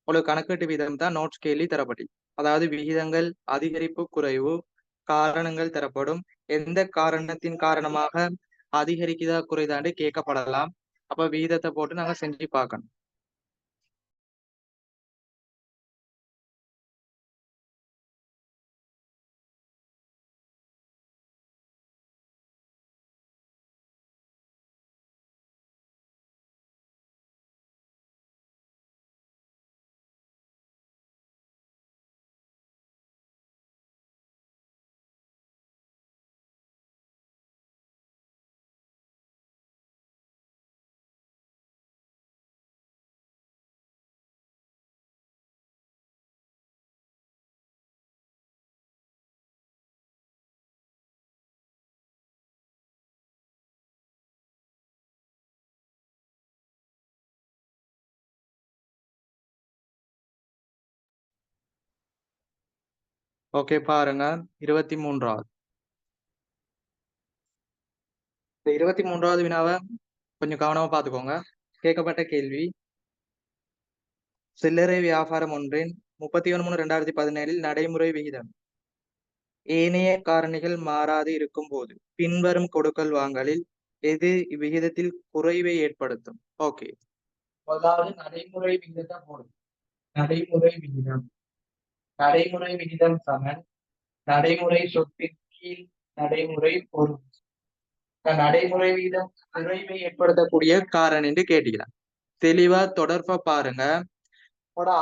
உங்களுக்கு கணக்கீட்டு வீதம் தான் நோட்ஸ் கேள்வி தரப்படி. அதாவது விகிதங்கள் அதிகரிப்பு குறைவு காரணங்கள் தரப்படும். எந்த காரணத்தின் காரணமாக அதிகரிக்குதா குறைதாண்டு கேட்கப்படலாம். அப்ப விகிதத்தை போட்டு நாங்க செஞ்சு பார்க்கணும். ஓகே, பாருங்க. 23வது இந்த 23வது வினாவை கொஞ்சம் கவனமா பார்த்துக்கோங்க. கேட்கப்பட்ட கேள்வி, சில்லறை வியாபாரம் ஒன்றின் 31/3/2017 நடைமுறை விகிதம் ஏனைய காரணிகள் மாறாது இருக்கும் போது பின்வரும் கொடுக்கல் வாங்கலில் எது இவ்விகிதத்தில் குறைவை ஏற்படுத்தும்? ஓகே, அதாவது நடைமுறை விகிதத்தை போடும். நடைமுறை விகிதம் நடைமுறை விகிதம் சமன் நடைமுறை சொத்தின் கீழ் நடைமுறை பொறுப்பு. நடைமுறை விகிதம் குறைவை ஏற்படுத்தக்கூடிய காரணம் என்று கேட்டீங்களா? தெளிவா தொடர்பை பாருங்க.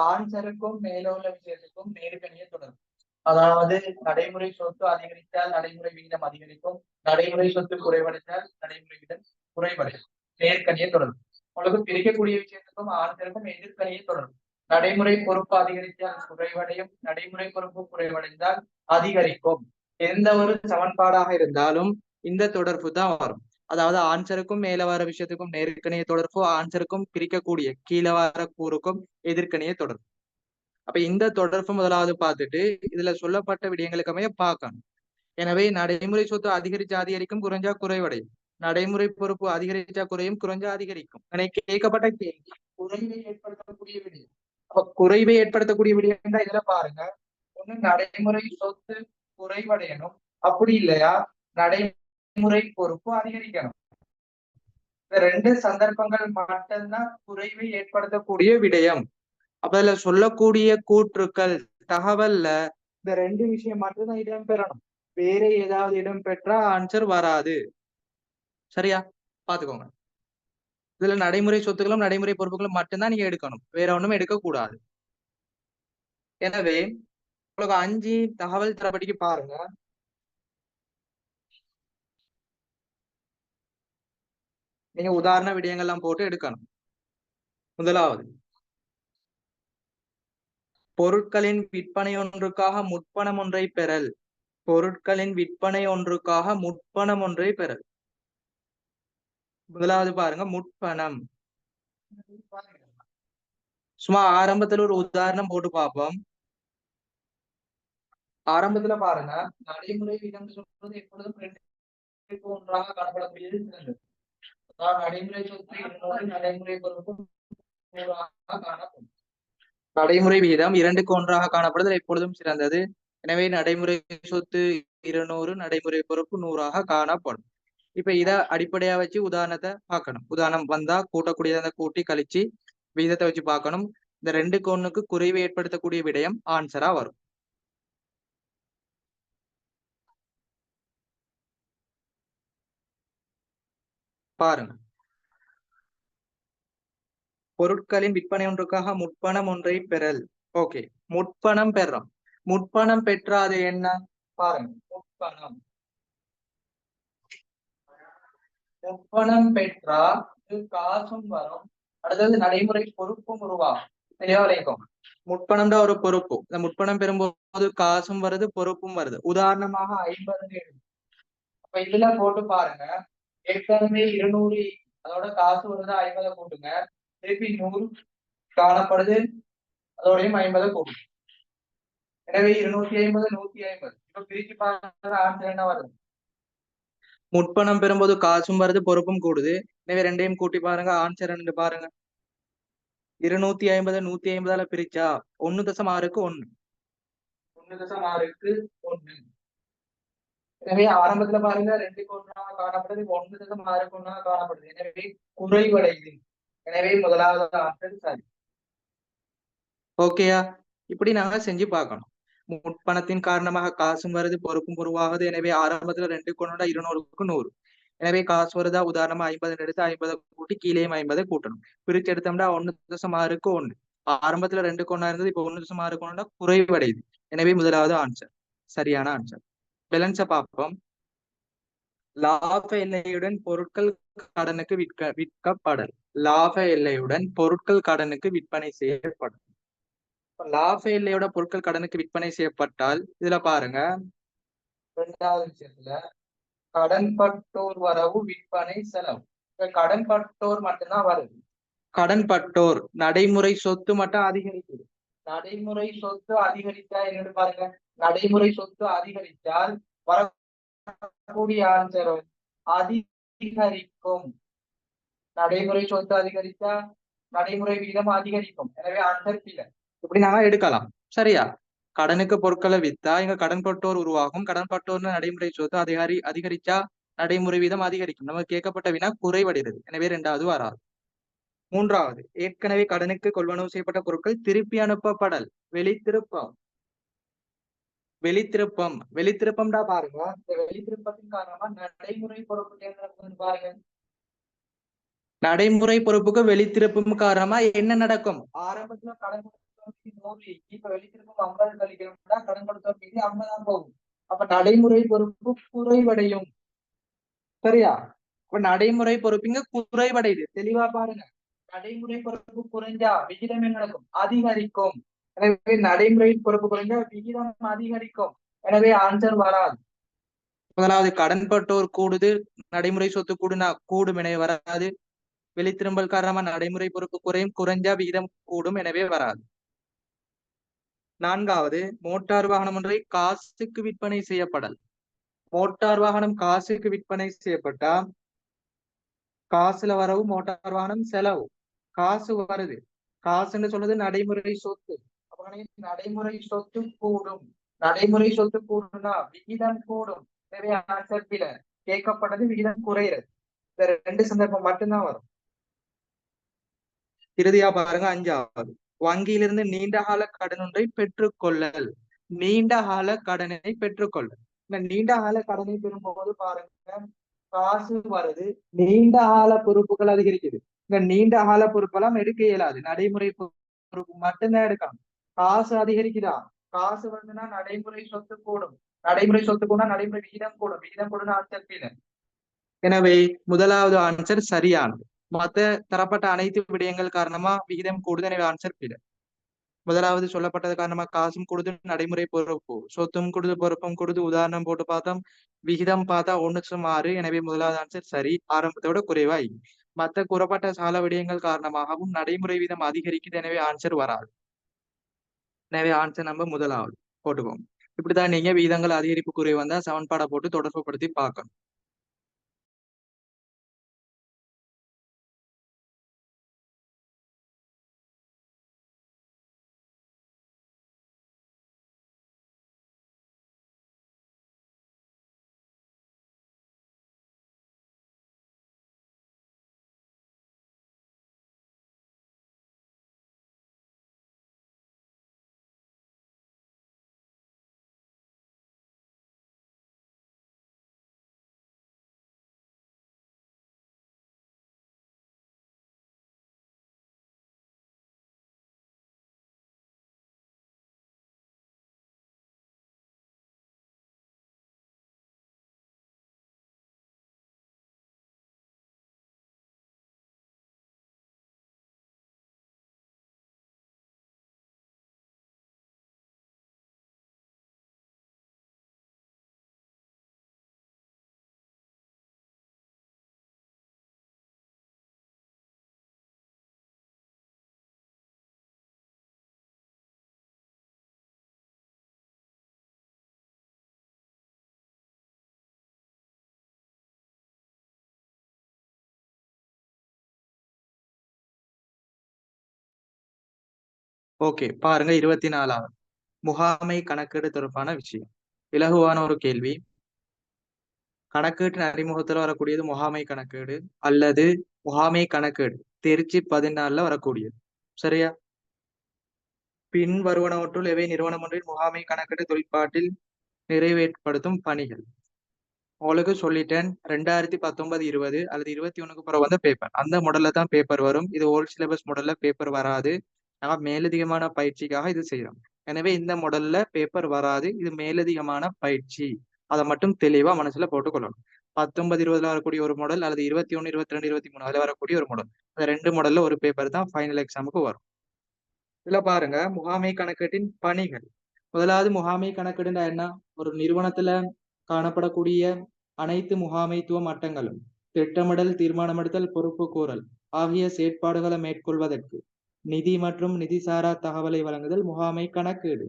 ஆன்சருக்கும் மேல உள்ள விஷயத்துக்கும் நேர்கணிய தொடர்பு. அதாவது நடைமுறை சொத்து அதிகரித்தால் நடைமுறை விகிதம் அதிகரிக்கும், நடைமுறை சொத்து குறைவடைந்தால் நடைமுறை விகிதம் குறைவடையும். நேர்கணிய தொடர்பு. உங்களுக்கு பிரிக்கக்கூடிய விஷயத்துக்கும் ஆன்சருக்கும் எதிர்கணிய தொடர்பு. நடைமுறை பொறுப்பு அதிகரித்தால் குறைவடையும், நடைமுறை பொறுப்பு குறைவடைந்தால் அதிகரிக்கும். எந்த ஒரு சமன்பாடாக இருந்தாலும் இந்த தொடர்பு தான் வரும். அதாவது ஆன்சருக்கும் மேல வர விஷயத்துக்கும் நேர்கணிய தொடர்பு, ஆன்சருக்கும் பிரிக்கக்கூடிய கீழே வர கூறுக்கும் எதிர்கணிய தொடர்பு. அப்ப இந்த தொடர்பு முதலாவது பார்த்துட்டு இதுல சொல்லப்பட்ட விடயங்களுக்கு அமைய பார்க்கணும். எனவே நடைமுறை சொத்து அதிகரிச்சா அதிகரிக்கும், குறைஞ்சா குறைவடையும். நடைமுறை பொறுப்பு அதிகரிச்சா குறையும், குறைஞ்சா அதிகரிக்கும். கேட்கப்பட்ட கேள்வி குறைவை ஏற்படுத்தக்கூடிய விடயம். அப்ப குறைவை ஏற்படுத்தக்கூடிய விடயம் தான் இதுல பாருங்க. ஒண்ணு நடைமுறை சொத்து குறைவடையணும், அப்படி இல்லையா நடைமுறை பொறுப்பு அதிகரிக்கணும். இந்த ரெண்டு சந்தர்ப்பங்கள் மட்டும்தான் குறைவை ஏற்படுத்தக்கூடிய விடயம். அப்ப அதுல சொல்லக்கூடிய கூற்றுக்கள் தகவல்ல இந்த ரெண்டு விஷயம் மட்டும்தான் இடம் பெறணும். வேற ஏதாவது இடம் பெற்றா ஆன்சர் வராது. சரியா? பாத்துக்கோங்க. இதுல நடைமுறை சொத்துக்களும் நடைமுறை பொறுப்புகளும் மட்டும்தான் நீங்க எடுக்கணும், வேற ஒண்ணும் எடுக்க கூடாது. எனவே உங்களுக்கு 5 தகவல் தரப்படிக்கு பாருங்க. நீங்க உதாரண விடயங்கள்லாம் போட்டு எடுக்கணும். முதலாவது, பொருட்களின் விற்பனை ஒன்றுக்காக முற்பணம் ஒன்றை பெறல். பொருட்களின் விற்பனை ஒன்றுக்காக முற்பணம் ஒன்றை பெறல். முதலாவது பாருங்க, முற்பணம். சும்மா ஆரம்பத்துல ஒரு உதாரணம் போட்டு பார்ப்போம். ஆரம்பத்துல பாருங்க, நடைமுறை வீதம் சொல்றது எப்பொழுதும் 2க்கு 1ஆக காணப்படக்கூடியது சிறந்தது. நடைமுறை சொத்து 200, நடைமுறை பொறுப்பு 100ஆக காணப்படும். நடைமுறை விகிதம் 2க்கு 1ஆக காணப்படுதல் எப்பொழுதும் சிறந்தது. எனவே நடைமுறை சொத்து 200, நடைமுறை பொறுப்பு 100ஆக காணப்படும். இப்ப இத அடிப்படையா வச்சு உதாரணத்தை பார்க்கணும். உதாரணம் வந்தா கூட்டக்கூடியதை கூட்டி கழிச்சு விகிதத்தை வச்சு பார்க்கணும். இந்த 2க்கு 1க்கு குறைவை ஏற்படுத்தக்கூடிய விடயம் ஆன்சரா வரும். பாருங்க, பொருட்களின் விற்பனை ஒன்றுக்காக முற்பணம் ஒன்றை பெறல். ஓகே, முற்பணம் பெறோம். முற்பணம் பெற்றாது என்ன பாருங்க, முற்பணம் முற்பணம் பெற்றா காசும் வரும், அடுத்தது நடைமுறை பொறுப்பும் உருவாகும். தெளிவா விளைக்கும். முற்பணம்டா ஒரு பொறுப்பு. இந்த முற்பணம் பெறும்போது காசும் வருது, பொறுப்பும் வருது. உதாரணமாக 50 அப்ப இதுல போட்டு பாருங்க. ஏற்கனவே 200, அதோட காசு வருது, 50 கூட்டுங்க. திருப்பி 100 காணப்படுது, அதோடையும் 50 கூட்டுங்க. எனவே 250, 150. இப்ப பிரிச்சு பாருங்க, ஆன்சர் என்ன வருது? முற்பணம் பெறும்போது காசும் வருது, பொறுப்பும் கூடுது. எனவே ரெண்டையும் கூட்டி பாருங்க, ஆன்சர் என்னன்னு பாருங்க. 250 150 பிரிச்சா 1.6க்கு 1. 1.6க்கு 1. எனவே ஆரம்பத்துல பாருங்க 2க்கு 1 காணப்படுது, 1.6க்கு 1 காணப்படுது. எனவே குறைவடையுது. எனவே முதலாவது ஆன்சர் சரி. ஓகேயா? இப்படி நாங்க செஞ்சு பார்க்கணும். முற்பணத்தின் காரணமாக காசும் வருது, பொறுப்பும் உருவாகுது. எனவே ஆரம்பத்துல 2க்கு 1 200க்கு 100. எனவே காசு வருதா, உதாரணமா 50 எடுத்து 50 கூட்டி கீழேயும் 50 கூட்டணும். பிரிச்சு எடுத்தோம்னா 1.6க்கு 1. ஆரம்பத்துல 2க்கு 1 இருந்தது, இப்ப 1.6க்கு 1 குறைவடையுது. எனவே முதலாவது ஆன்சர் சரியான ஆன்சர். பேலன்ஸை பார்ப்போம். லாப எல்லையுடன் பொருட்கள் கடனுக்கு விற்கப்படல். லாப எல்லையுடன் பொருட்கள் கடனுக்கு விற்பனை செய்யப்படும். லாப எல்லையோட பொருட்கள் கடனுக்கு விற்பனை செய்யப்பட்டால் இதுல பாருங்க, இரண்டாவது விஷயத்துல கடன்பட்டோர் வரவு விற்பனை செலவு. கடன்பட்டோர் மட்டும்தான் வருது. கடன்பட்டோர் நடைமுறை சொத்து மட்டும் அதிகரிக்குது. நடைமுறை சொத்து அதிகரித்தா என்னன்னு பாருங்க. நடைமுறை சொத்து அதிகரித்தால் வரக்கூடிய ஆன்சர் அதிகரிக்கும். நடைமுறை சொத்து அதிகரித்தா நடைமுறை விகிதம் அதிகரிக்கும். எனவே ஆன்சர் கீழே இப்படி நாம எடுக்கலாம். சரியா? கடனுக்கு பொருட்களை வித்தா இங்க கடன்பட்டோர் உருவாகும். கடன்பட்டோர்னு நடைமுறை சொத்து அதிகரிச்சா நடைமுறை வீதம் அதிகரிக்கும். நமக்கு கேட்கப்பட்ட வினா குறைவடைகிறது. எனவே இரண்டாவது வராது. மூன்றாவது, ஏற்கனவே கடனுக்கு கொள்வனவு செய்யப்பட்ட பொருட்கள் திருப்பி அனுப்பப்படல். வெளித்திருப்பம். வெளித்திருப்பம்டா பாருங்க. இந்த வெளித்திருப்பத்தின் காரணமா நடைமுறை பொறுப்பு பாருங்க. நடைமுறை பொறுப்புக்கு வெளித்திருப்பும் காரணமா என்ன நடக்கும்? ஆரம்பத்துல கடன் கொடுத்தவங்க 100, இப்ப வெளித்திருப்பும் 50 கழிக்கிறோம்னா கடன் கொடுத்தவங்க மீது 50 போகும். அப்ப நடைமுறை பொறுப்பு குறைவடையும். சரியா? இப்ப நடைமுறை பொறுப்புங்க குறைவடையுது. தெளிவா பாருங்க. நடைமுறை பொறுப்பு குறைஞ்சா விகிதம் என்ன நடக்கும்? அதிகரிக்கும். எனவே நடைமுறை பொறுப்பு குறைஞ்சா விகிதம் அதிகரிக்கும். எனவே ஆன்சர் வராது. முதலாவது கடன்பட்டோர் கூடுது, நடைமுறை சொத்து கூடும், எனவே வராது. வெளித்திரும்பல் காரணமா நடைமுறை பொறுப்பு குறையும், குறைஞ்சா விகிதம் கூடும், எனவே வராது. நான்காவது, மோட்டார் வாகனம் ஒன்றை காசுக்கு விற்பனை செய்யப்படல். மோட்டார் வாகனம் காசுக்கு விற்பனை செய்யப்பட்டா காசுல வரவு மோட்டார் வாகனம் செலவு. காசு வருது, காசுன்னு சொல்றது நடைமுறை சொத்து. நடைமுறை சொத்து கூடும். நடைமுறை சொத்து கூடும்னா விகிதம் கூடும். நிறைய ஆன்சர் கேட்கப்பட்டது விகிதம் குறைகிறது. இந்த 2 சந்தர்ப்பம் மட்டும்தான் வரும். இறுதியா பாருங்க, அஞ்சாவது, வங்கியிலிருந்து நீண்ட கால கடன் ஒன்றை பெற்றுக்கொள்ளல். நீண்ட கால கடனை பெற்றுக்கொள்ளல். இந்த நீண்ட கால கடனை பெறும்போது பாருங்க, காசு வருது, நீண்ட கால பொறுப்புகள் அதிகரிக்குது. இந்த நீண்ட கால பொறுப்பெல்லாம் எடுக்க இயலாது. நடைமுறை பொறுப்பு மட்டும்தான் எடுக்கணும். காசு அதிகரிக்குதா? காசு வருதுன்னா நடைமுறை சொத்து கூடும். நடைமுறை சொத்து கூட நடைமுறை விகிதம் கூடும். விகிதம் கூடும் ஆன்சர் கீழே. எனவே முதலாவது ஆன்சர் சரியானது. மற்ற தரப்பட்ட அனைத்து விடயங்கள் காரணமா விகிதம் கூடுது, எனவே ஆன்சர் கீழே. முதலாவது சொல்லப்பட்டது காரணமா காசும் கூடுது, நடைமுறை பொறுப்பு சொத்தும் கூடுது, பொறுப்பும் கூடுது. உதாரணம் போட்டு பார்த்தோம், விகிதம் பார்த்தா 1:6. எனவே முதலாவது ஆன்சர் சரி, ஆரம்பத்தோட குறைவாய். மற்ற கூறப்பட்ட சால விடயங்கள் காரணமாகவும் நடைமுறை வீதம் அதிகரிக்குது, எனவே ஆன்சர் வராது. எனவே ஆன்சர் நம்ம முதலாவது போட்டுக்கோங்க. இப்படிதான் நீங்க வீதங்கள் அதிகரிப்பு குறைவு வந்தா சமன்பாடை போட்டு தொடர்பு படுத்தி பார்க்கணும். ஓகே பாருங்க 24வது முகாமை கணக்கீடு தொடர்பான விஷயம். இலகுவான ஒரு கேள்வி. கணக்கீட்டின் அறிமுகத்துல வரக்கூடியது முகாமை கணக்கீடு அல்லது முகாமை கணக்கீடு திருச்சி 14ல வரக்கூடியது. சரியா? பின் வருவனவற்றுள் எவை நிறுவனம் ஒன்றின் முகாமை கணக்கீடு தொழிற்பாட்டில் நிறைவேற்றப்படுத்தும் பணிகள். உங்களுக்கு சொல்லிட்டேன் 2019-20 அல்லது 21க்கு பிறகு வந்த பேப்பர் அந்த மாடல்ல தான் பேப்பர் வரும். இது ஓல்ட் சிலபஸ் மாடல்ல பேப்பர் வராது. நாங்க மேலதிகமான பயிற்சிக்காக இது செய்யறோம். எனவே இந்த மாடல்ல பேப்பர் வராது. இது மேலதிகமான பயிற்சி. அதை மட்டும் தெளிவா மனசுல போட்டுக்கொள்ளணும். 19-20ல வரக்கூடிய ஒரு மாடல் அல்லது 21-22-23 அதுல வரக்கூடிய ஒரு மாடல். அந்த ரெண்டு மாடல்ல ஒரு பேப்பர் தான் ஃபைனல் எக்ஸாமுக்கு வரும். இதுல பாருங்க முகாமை கணக்கீட்டின் பணிகள். முதலாவது முகாமை கணக்கீடுனா என்ன? ஒரு நிறுவனத்துல காணப்படக்கூடிய அனைத்து முகாமைத்துவ மட்டங்களும் திட்டமிடல், தீர்மானமெடுத்தல், பொறுப்பு கூறல் ஆகிய செயற்பாடுகளை மேற்கொள்வதற்கு நிதி மற்றும் நிதிசாரா தகவலை வழங்குதல் முகாமை கணக்கீடு.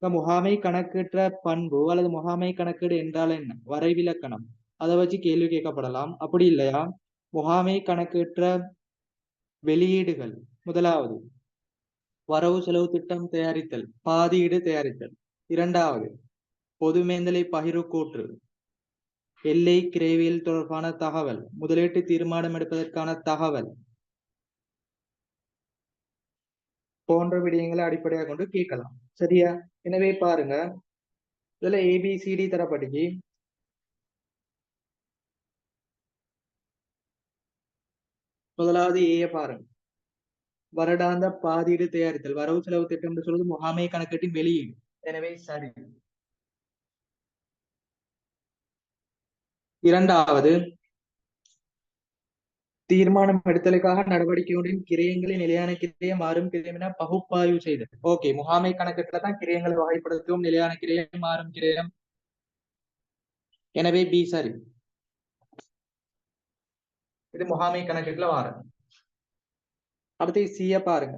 முகாமை கணக்கீட்ட பண்பு அல்லது முகாமை கணக்கீடு என்றால் என்ன? வரைவிலக்கணம். அதை வச்சு கேள்வி கேட்கப்படலாம். அப்படி இல்லையா முகாமை கணக்கீட்ட வெளியீடுகள். முதலாவது வரவு செலவு திட்டம் தயாரித்தல், பாதீடு தயாரித்தல். இரண்டாவது பொது மேந்தலை பகிர்வு கூற்று, எல்லை கிரைவியல் தொடர்பான தகவல், முதலீட்டு தீர்மானம் எடுப்பதற்கான தகவல் போன்ற விடயங்களை அடிப்படையாக கொண்டு கேட்கலாம். சரியா? எனவே பாருங்க இதுல ஏபிசிடி தரப்பட்டுச்சு. முதலாவது ஏ பாருங்க, வருடாந்த பாதீடு தயாரித்தல், வரவு செலவு திட்டம் என்று சொல்வது முகாமை கணக்கீட்டின் வெளியீடு. எனவே சரி. இரண்டாவது தீர்மானம் எடுத்தலுக்காக நடவடிக்கை ஒன்றின் கிரயங்களின் நிலையான கிரயம் மாறும் கிரயம் என பகுப்பாய்வு செய்தல். ஓகே, முகாமை கணக்கீட்டுல தான் கிரயங்களை வகைப்படுத்தும். நிலையான கிரயம், மாறும் கிரயம். எனவே பி சரி. இது முகாமை கணக்கீட்டுல வாரம். அடுத்து சிய பாருங்க,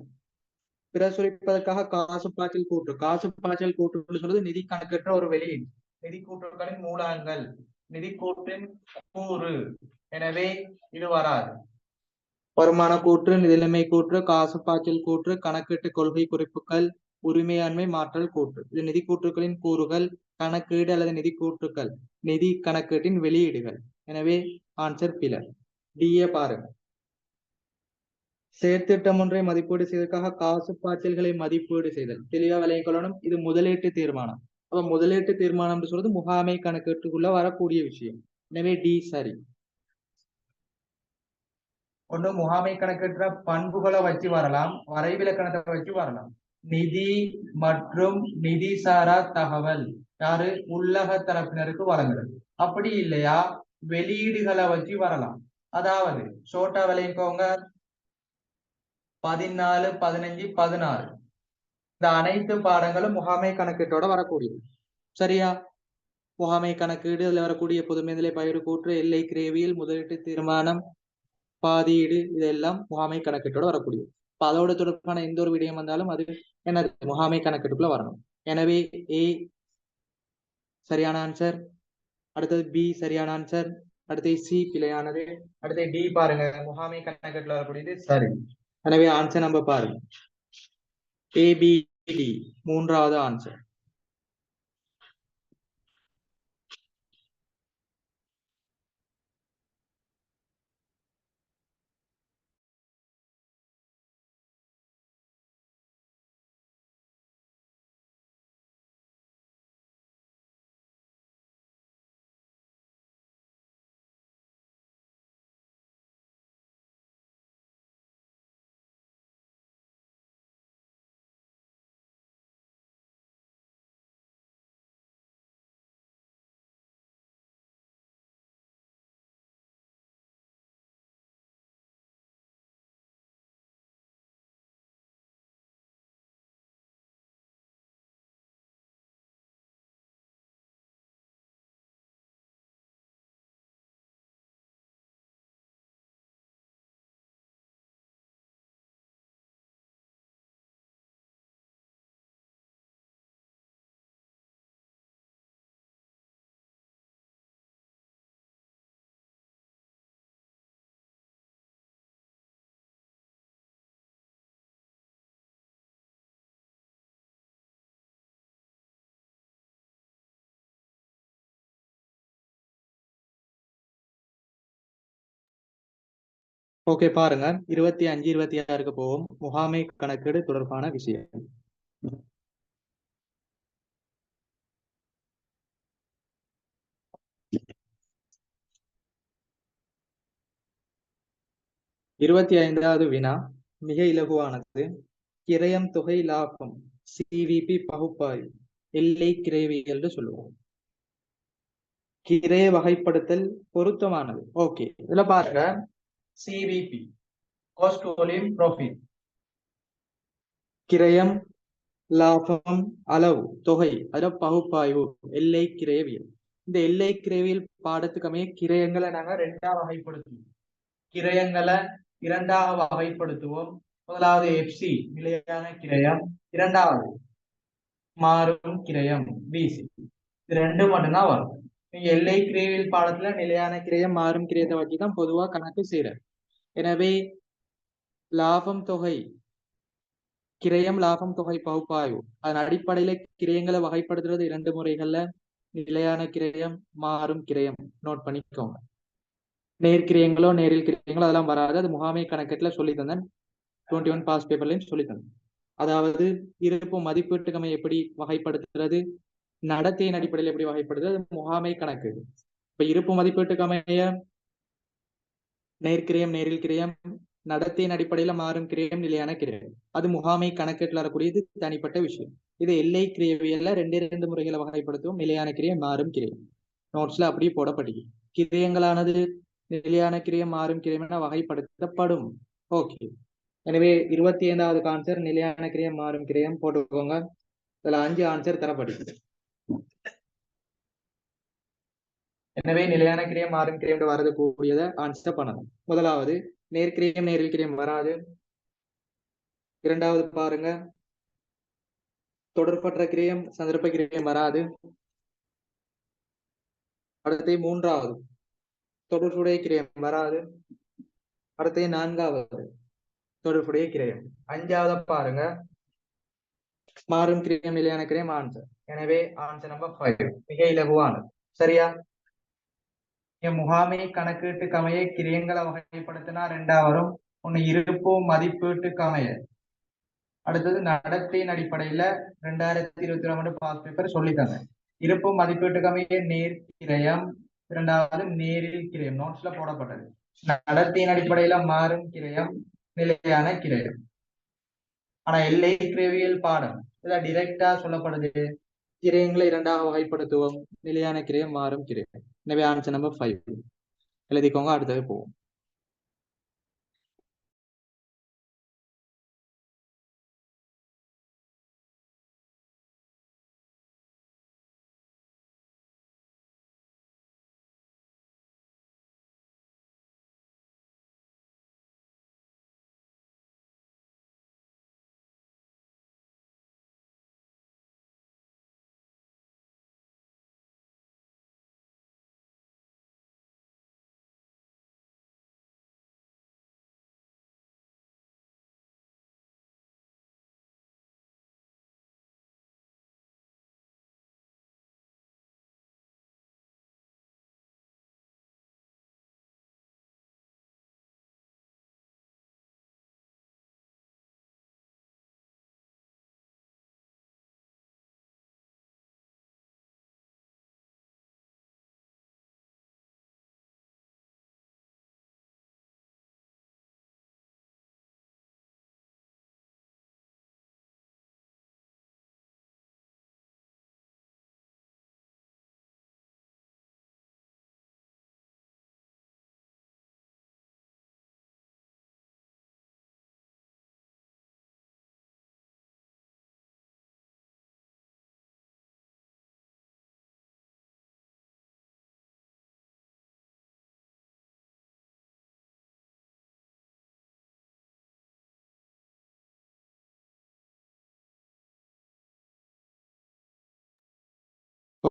பிரசுரிப்பதற்காக காசு பாய்ச்சல் கூற்று. காசு பாய்ச்சல் கூற்று சொல்றது நிதி கணக்கற்ற ஒரு வெளியீடு. நிதி கூற்றுகளின் மூலங்கள், நிதி கூற்றின் கூறு. எனவே இது வராது. வருமான கூற்று, நிதிநிலைமை கூற்று, காசு பாய்ச்சல் கூற்று, கணக்கீட்டு கொள்கை குறிப்புகள், உரிமையாண்மை மாற்றல் கூற்று. இது நிதி கூற்றுகளின் கூறுகள், கணக்கீடு அல்லது நிதி கூற்றுகள், நிதி கணக்கீட்டின் வெளியீடுகள். எனவே ஆன்சர் பிழை. டிஏ பாருங்க, செயற்திட்டம் ஒன்றை மதிப்பீடு செய்வதற்காக காசு பாய்ச்சல்களை மதிப்பீடு செய்தல். தெளிவா விளங்கிக் கொள்ளணும். இது முதலீட்டு தீர்மானம். அப்ப முதலீட்டு தீர்மானம் சொல்றது முகாமை கணக்கீட்டுக்குள்ள வரக்கூடிய விஷயம். எனவே டி சரி. ஒன்று முகாமை கணக்கீட்டுற பண்புகளை வச்சு வரலாம், வரைவிலக்கணத்தை வச்சு வரலாம். நிதி மற்றும் நிதி சாரா தகவல் யாரு? உள்ளக தரப்பினருக்கு வழங்குறது. அப்படி இல்லையா வெளியீடுகளை வச்சு வரலாம். அதாவது சோட்டா விளைவிக்கவங்க 14, 15, 16 இந்த அனைத்து பாடங்களும் முகாமை கணக்கீட்டோட வரக்கூடியது. சரியா? முகாமை கணக்கீடு, அதுல வரக்கூடிய பொதுமேந்தலை பயிர் கூற்று, எல்லை கிரேவியல், முதலீட்டு தீர்மானம், பாதீடு, இதெல்லாம் முகாமை கணக்கீட்டோட வரக்கூடியது. இப்ப அதோட தொடர்பான எந்த ஒரு விடயம் வந்தாலும் அது என்ன முகாமை கணக்கீட்டுக்குள்ள வரணும். எனவே ஏ சரியான ஆன்சர். அடுத்தது பி சரியான ஆன்சர். அடுத்து சி பிழையானது. அடுத்து டி பாருங்க, முகாமை கணக்கீட்டுல வரக்கூடியது சரி. எனவே ஆன்சர் நம்ம பாருங்க ஏபிடி மூன்றாவது ஆன்சர். ஓகே பாருங்க, 25 26க்கு போவோம். முகாமை கணக்கீடு தொடர்பான விஷயம். 25வது வினா மிக இலகுவானது. கிரயம் தொகை லாபம் சிவிபி பகுப்பாய்வு எல்லை கிரயவியல் என்று சொல்லுவோம். கிரய வகைப்படுத்தல் பொருத்தமானது. ஓகே, இதுல பாருங்க, சிவிபி காஸ்ட் வால்யூம் ப்ராஃபிட், கிரயம் லாபம் அளவு தொகை, அதுல பகுப்பாய்வு எல்லை கிரயவியல். இந்த எல்லை கிரயவியல் பாடத்துக்குமே கிரயங்களை நாங்க ரெண்டா வகைப்படுத்துவோம். கிரயங்களை இரண்டாக வகைப்படுத்துவோம். முதலாவது எஃப்சி நிலையான கிரயம், இரண்டாவது மாறும் கிரயம் பிசி. இது ரெண்டு மட்டும்தான் வரும். நீங்க எல்லை கிரயவியல் பாடத்துல நிலையான கிரயம் மாறும் கிரயத்தை வச்சுதான் பொதுவா கணக்கு செய்யற. எனவே லாபம் தொகை கிரயம் லாபம் தொகை பகுப்பாய்வு அதன் அடிப்படையில கிரயங்களை வகைப்படுத்துறது இரண்டு முறைகள்ல, நிலையான கிரயம் மாறும் கிரயம். நோட் பண்ணிக்கோங்க. நேர்கிரயங்களோ நேரில் கிரயங்களோ அதெல்லாம் வராது. அது முகாமை கணக்கெட்டுல சொல்லி தந்தேன். 21 பாஸ் பேப்பர்லையும் சொல்லி தந்தேன். அதாவது இருப்பு மதிப்பீட்டுக்கமை எப்படி வகைப்படுத்துறது, நடத்தையின் அடிப்படையில் எப்படி வகைப்படுத்துறது, முகாமை கணக்கு. இப்ப இருப்பு மதிப்பீட்டுக்கமைய நேர்கிரயம் நேரில் கிரயம், நடத்தையின் அடிப்படையில மாறும் கிரயம் நிலையான கிரயம், அது முகாமை கணக்கெட்டுல வரக்கூடியது தனிப்பட்ட விஷயம். இது எல்லை கிரியவியல்ல ரெண்டு முறைகளை வகைப்படுத்தும், நிலையான கிரியம் மாறும் கிரியம். நோட்ஸ்ல அப்படியே போடப்படுகிறது. கிரியங்களானது நிலையான கிரியம் மாறும் கிரியம் என வகைப்படுத்தப்படும். ஓகே, எனவே 25வது ஆன்சர் நிலையான கிரியம் மாறும் கிரியம் போட்டுக்கோங்க. இதுல 5 ஆன்சர் தரப்படுகிறது. எனவே நிலையான கிரியம் மாறும் கிரியம் வரது கூடியதை ஆன்சர் பண்ணணும். முதலாவது நேர்கிரியம் நேரில் கிரியம் வராது. இரண்டாவது பாருங்க, தொடர்பற்ற கிரியம் சந்தர்ப்ப கிரியம் வராது. அடுத்து மூன்றாவது தொடர்புடைய கிரியம் வராது. அடுத்து நான்காவது தொடர்புடைய கிரியம். அஞ்சாவது பாருங்க, மாறும் கிரியம் நிலையான கிரியம் ஆன்சர். எனவே ஆன்சர் நம்பர் 5 மிக இலகுவானது. சரியா? முகாமை கணக்கீட்டுக்கு அமைய கிரியங்களை வகைப்படுத்தினா ரெண்டா வரும். ஒண்ணு இருப்பு மதிப்பீட்டுக்கு அமைய, அடுத்தது நடத்தையின் அடிப்படையில 2022 பாஸ் பேப்பர் சொல்லித்தாங்க. இருப்பு மதிப்பீட்டுக்கு அமைய நேர்கிரயம், இரண்டாவது நேரில் கிரயம் நோட்ஸ்ல போடப்பட்டது. நடத்தையின் அடிப்படையில மாறும் கிரயம் நிலையான கிரயம். ஆனா எல்லை கிரவியல் பாடம் இதுல டிரெக்டா சொல்லப்படுது, கிரயங்களை இரண்டாக வகைப்படுத்துவோம், நிலையான கிரயம் மாறும் கிரயம். எனவே ஆன்சர் நம்பர் 5 எழுதிக்கோங்க. அடுத்தது போவோம்.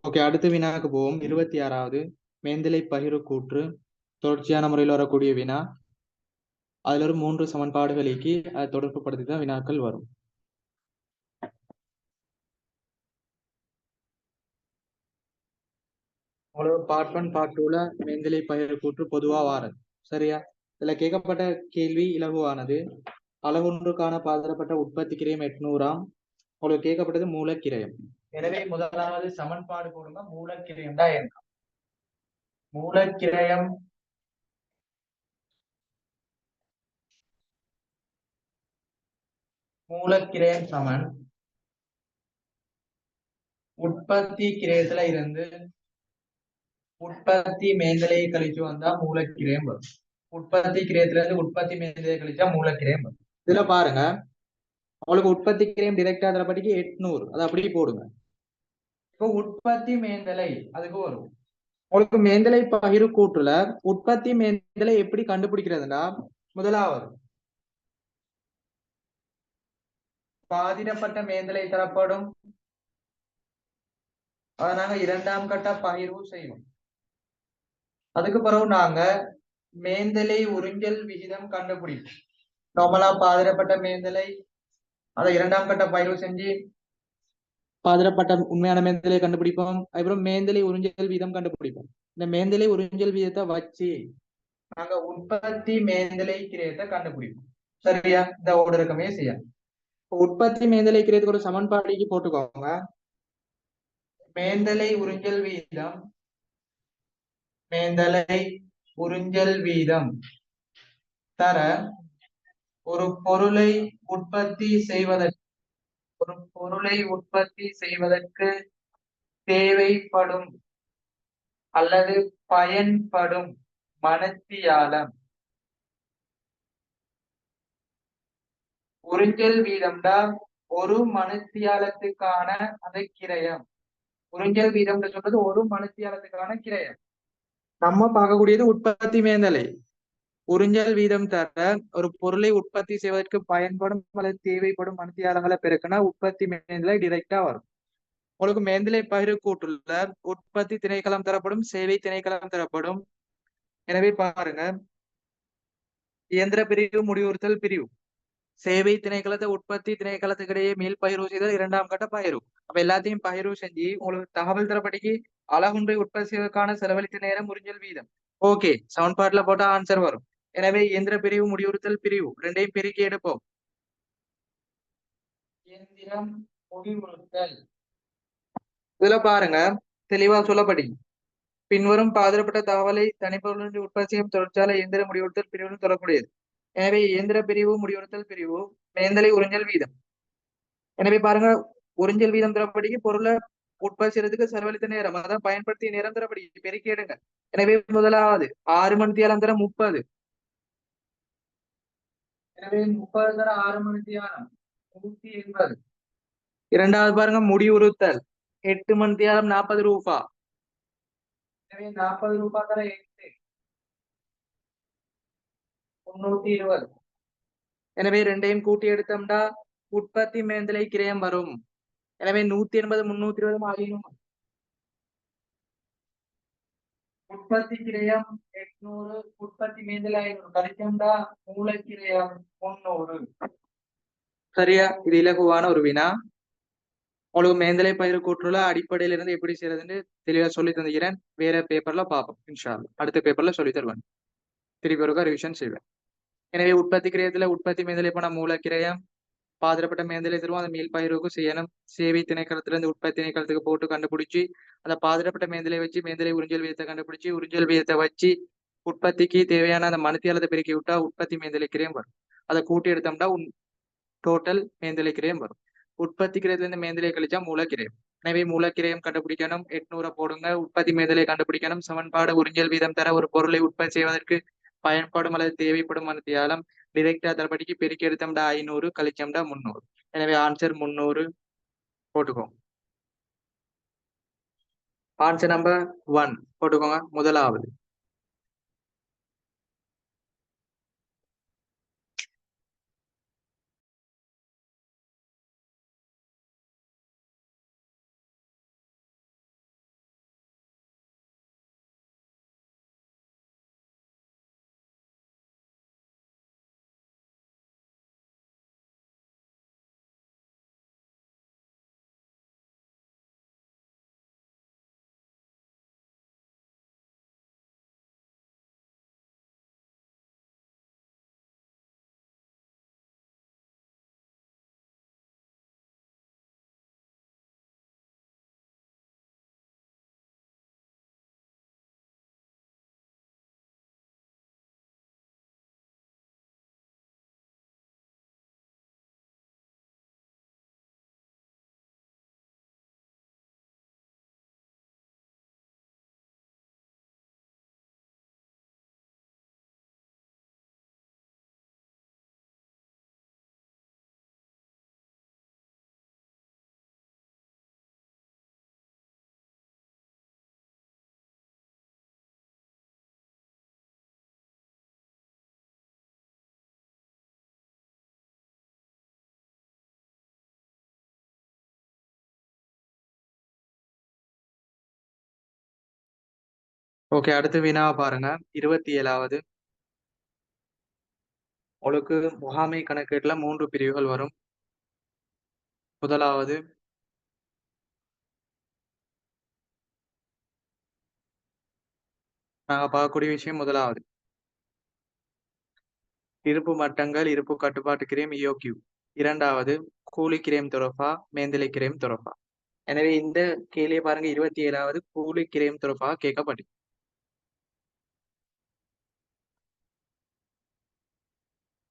ஓகே, அடுத்த வினாக்கு போவோம். 26வது மேந்திலை பகிர்வு கூற்று தொடர்ச்சியான முறையில் வரக்கூடிய வினா. அதுல ஒரு 3 சமன்பாடுகள் இயக்கி அதை தொடர்பு படுத்தி தான் வினாக்கள் வரும். உங்களுக்கு பார்ட் 1 பார்ட் 2ல மேந்திலை பகிர்வு கூற்று பொதுவா வாரது. சரியா? இதுல கேட்கப்பட்ட கேள்வி இலகுவானது. அளவொன்றுக்கான பலதரப்பட்ட உற்பத்தி கிரயம் 800ஆம். உங்களுக்கு கேட்கப்பட்டது மூலக்கிரயம். எனவே முதலாவது சமன்பாடு போடுங்க. மூலக்கிரயம் தான் என்ன? மூலக்கிரயம் மூலக்கிரயம் சமன் உற்பத்தி கிரயத்துல இருந்து உற்பத்தி மேந்தலையை கழிச்சு வந்தா மூலக்கிரயம் வரும். உற்பத்தி கிரயத்துல இருந்து உற்பத்தி மேந்தலையை கழிச்சா மூலக்கிரயம் வரும். இதுல பாருங்க, உங்களுக்கு உற்பத்தி கிரயம் டிரெக்டா படிக்கு 800, அதை அப்படியே போடுங்க. இப்போ உற்பத்தி மேந்தலை அதுக்கு வரும். உங்களுக்கு மேந்தலை பகிர்வு கூற்றுல உற்பத்தி மேந்தலை எப்படி கண்டுபிடிக்கிறதுனா, முதலாவது பாதிடப்பட்ட மேந்தலை தரப்படும். அதை நாங்க இரண்டாம் கட்ட பகிர்வு செய்வோம். அதுக்கு பிறகு நாங்க மேந்தலை உறிஞ்சல் விகிதம் கண்டுபிடிப்போம். நார்மலா பாதிடப்பட்ட மேந்தலை அதை இரண்டாம் கட்ட பகிர்வு செஞ்சு பாதிடப்பட்ட உண்மையான மேந்தலை கண்டுபிடிப்போம். அதுக்கப்புறம் மேந்தலை உறிஞ்சல் வீதம் கண்டுபிடிப்போம். இந்த மேந்தலை உறிஞ்சல் வீதத்தை வச்சு நாங்க உற்பத்தி மேந்தலை கிரயத்தை கண்டுபிடிப்போம். சரியா? இந்த ஓடருக்கமே செய்ய உற்பத்தி மேந்தலை கிரயத்துக்கு ஒரு சமன்பாடுக்கு போட்டுக்கோங்க. மேந்தலை உறிஞ்சல் வீதம் மேந்தலை உறிஞ்சல் வீதம் தர ஒரு பொருளை உற்பத்தி செய்வதற்கு தேவைப்படும் அல்லது பயன்படும் மனத்தியாலம். உறிஞ்சல் வீதம்டா ஒரு மனத்தியாலத்துக்கான அந்த கிரயம். உறிஞ்சல் வீதம் சொல்றது ஒரு மனத்தியாலத்துக்கான கிரயம். நம்ம பார்க்கக்கூடியது உற்பத்தி மேந்தலை. உறிஞ்சல் வீதம் தர ஒரு பொருளை உற்பத்தி செய்வதற்கு பயன்படும் அல்லது தேவைப்படும் மனத்தியாலங்களை பெருக்கினா உற்பத்தி மேந்தலை டிரெக்டா வரும். உங்களுக்கு மேந்தலை பகிர்வு கூற்றுல உற்பத்தி திணைக்களம் தரப்படும், சேவை திணைக்களம் தரப்படும். எனவே பாருங்க, இயந்திர பிரிவு, முடிவுறுத்தல் பிரிவு, சேவை திணைக்களத்தை உற்பத்தி திணைக்களத்துக்கு இடையே மேல் பகிர்வு செய்தல் இரண்டாம் கட்ட பகிர்வு. அப்ப எல்லாத்தையும் பகிர்வு செஞ்சு உங்களுக்கு தகவல் தரப்படிக்கு அழகுன்றை உற்பத்தி செய்வதற்கான செலவழித்த நேரம், உறிஞ்சல் வீதம். ஓகே, சமன்பாட்டுல போட்டா ஆன்சர் வரும். எனவே இயந்திர பிரிவு, முடிவுறுத்தல் பிரிவு ரெண்டையும் பெருக்கி எடுப்போம். இயந்திரம் முடிவுறுத்தல் இதுல பாருங்க, தெளிவா சொல்லப்படி பின்வரும் பாதிரப்பட்ட தகவலை தனிப்பொருள் உற்பத்தி செய்யும் தொழிற்சாலை இயந்திர முடிவுறுத்தல் பிரிவுடன் தொடர்புடையது. எனவே இயந்திர பிரிவு, முடிவுறுத்தல் பிரிவு, மேந்தலை உறிஞ்சல் வீதம். எனவே பாருங்க, உறிஞ்சல் வீதம் தரப்படிக்கு பொருளை உற்பத்தி செய்யறதுக்கு செலவழித்த நேரம், அதான் பயன்படுத்திய நேரம் தரப்படி பெருக்கி எடுங்க. எனவே முதலாவது 6 மணித்தியாலம் தர 30. எனவே 30 தர 6 மணித்தியாலம் 180. இரண்டாவது பாருங்க, முடிவுறுத்தல் 8 மணித்தியாலம் 40 ரூபாய். எனவே 40 ரூபாய் தர 8 320. எனவே ரெண்டையும் கூட்டி எடுத்தோம்னா உற்பத்தி மேந்தலை கிரயம் வரும். எனவே 180 320 ஆகியும் உற்பத்தி கிரயம் 800, உற்பத்தி மேந்தலை 500 கழிச்சோம்னா மூலக்கிரயம் 300. சரியா? இது இலகுவான ஒரு வினா. உங்களுக்கு மேந்தலை பயிர் கூற்றுல அடிப்படையில இருந்து எப்படி செய்யறதுன்னு தெளிவா சொல்லி தந்துக்கிறேன். வேற பேப்பர்ல பார்ப்போம் இன்ஷா அல்லாஹ். அடுத்த பேப்பர்ல சொல்லி தருவேன். திருப்பி ஒருக்கா ரிவிஷன் செய்வேன். எனவே உற்பத்தி கிரயத்துல உற்பத்தி மேந்தலை போன மூலக்கிரயம், பாதிரப்பட்ட மேந்தலை தருவோம், அந்த மீள் பகிர்வுக்கு செய்யணும். சேவை திணைக்களத்துல இருந்து உற்பத்தி திணைக்களத்துக்கு போட்டு கண்டுபிடிச்சு அந்த பாதிரப்பட்ட மேந்தலை வச்சு மேந்தலை உறிஞ்சல் வீதத்தை கண்டுபிடிச்சு உறிஞ்சல் வீதத்தை வச்சு உற்பத்திக்கு தேவையான அந்த மணித்தியாலத்தை பெருக்கி விட்டா உற்பத்தி மேந்தலை கிரயம் வரும். அதை கூட்டி எடுத்தோம்னா டோட்டல் மேந்தலை கிரயம் வரும். உற்பத்தி கிரயத்துல இருந்து மேந்தலை கழிச்சா மூலக்கிரயம். எனவே மூலக்கிரயம் கண்டுபிடிக்கணும், 800 போடுங்க. உற்பத்தி மேந்தலை கண்டுபிடிக்கணும். சமன்பாடு உறிஞ்சல் வீதம் தர ஒரு பொருளை உற்பத்தி செய்வதற்கு பயன்படும் அல்லது தேவைப்படும் மணித்தியாலம் டிரெக்டா தரப்படிக்கு பெருக்கி எடுத்தோம்டா 500 கழிச்சோம்டா 300. எனவே ஆன்சர் 300 போட்டுக்கோங்க. ஆன்சர் நம்பர் 1 போட்டுக்கோங்க, முதலாவது. ஓகே, அடுத்து வினா பாருங்க. 27வது. உங்களுக்கு முகாமை கணக்கீட்டுல 3 பிரிவுகள் வரும். முதலாவது நாங்க பார்க்கக்கூடிய விஷயம் முதலாவது இருப்பு மட்டங்கள், இருப்பு கட்டுப்பாட்டு கிரேம் இஓக்யூ. இரண்டாவது கூலி கிரேம் துறப்பா, மேந்திலை கிரேம் துறப்பா. எனவே இந்த கேள்வியை பாருங்க, 27வது கூலி கிரேம் துறப்பா கேட்கப்பட்டு.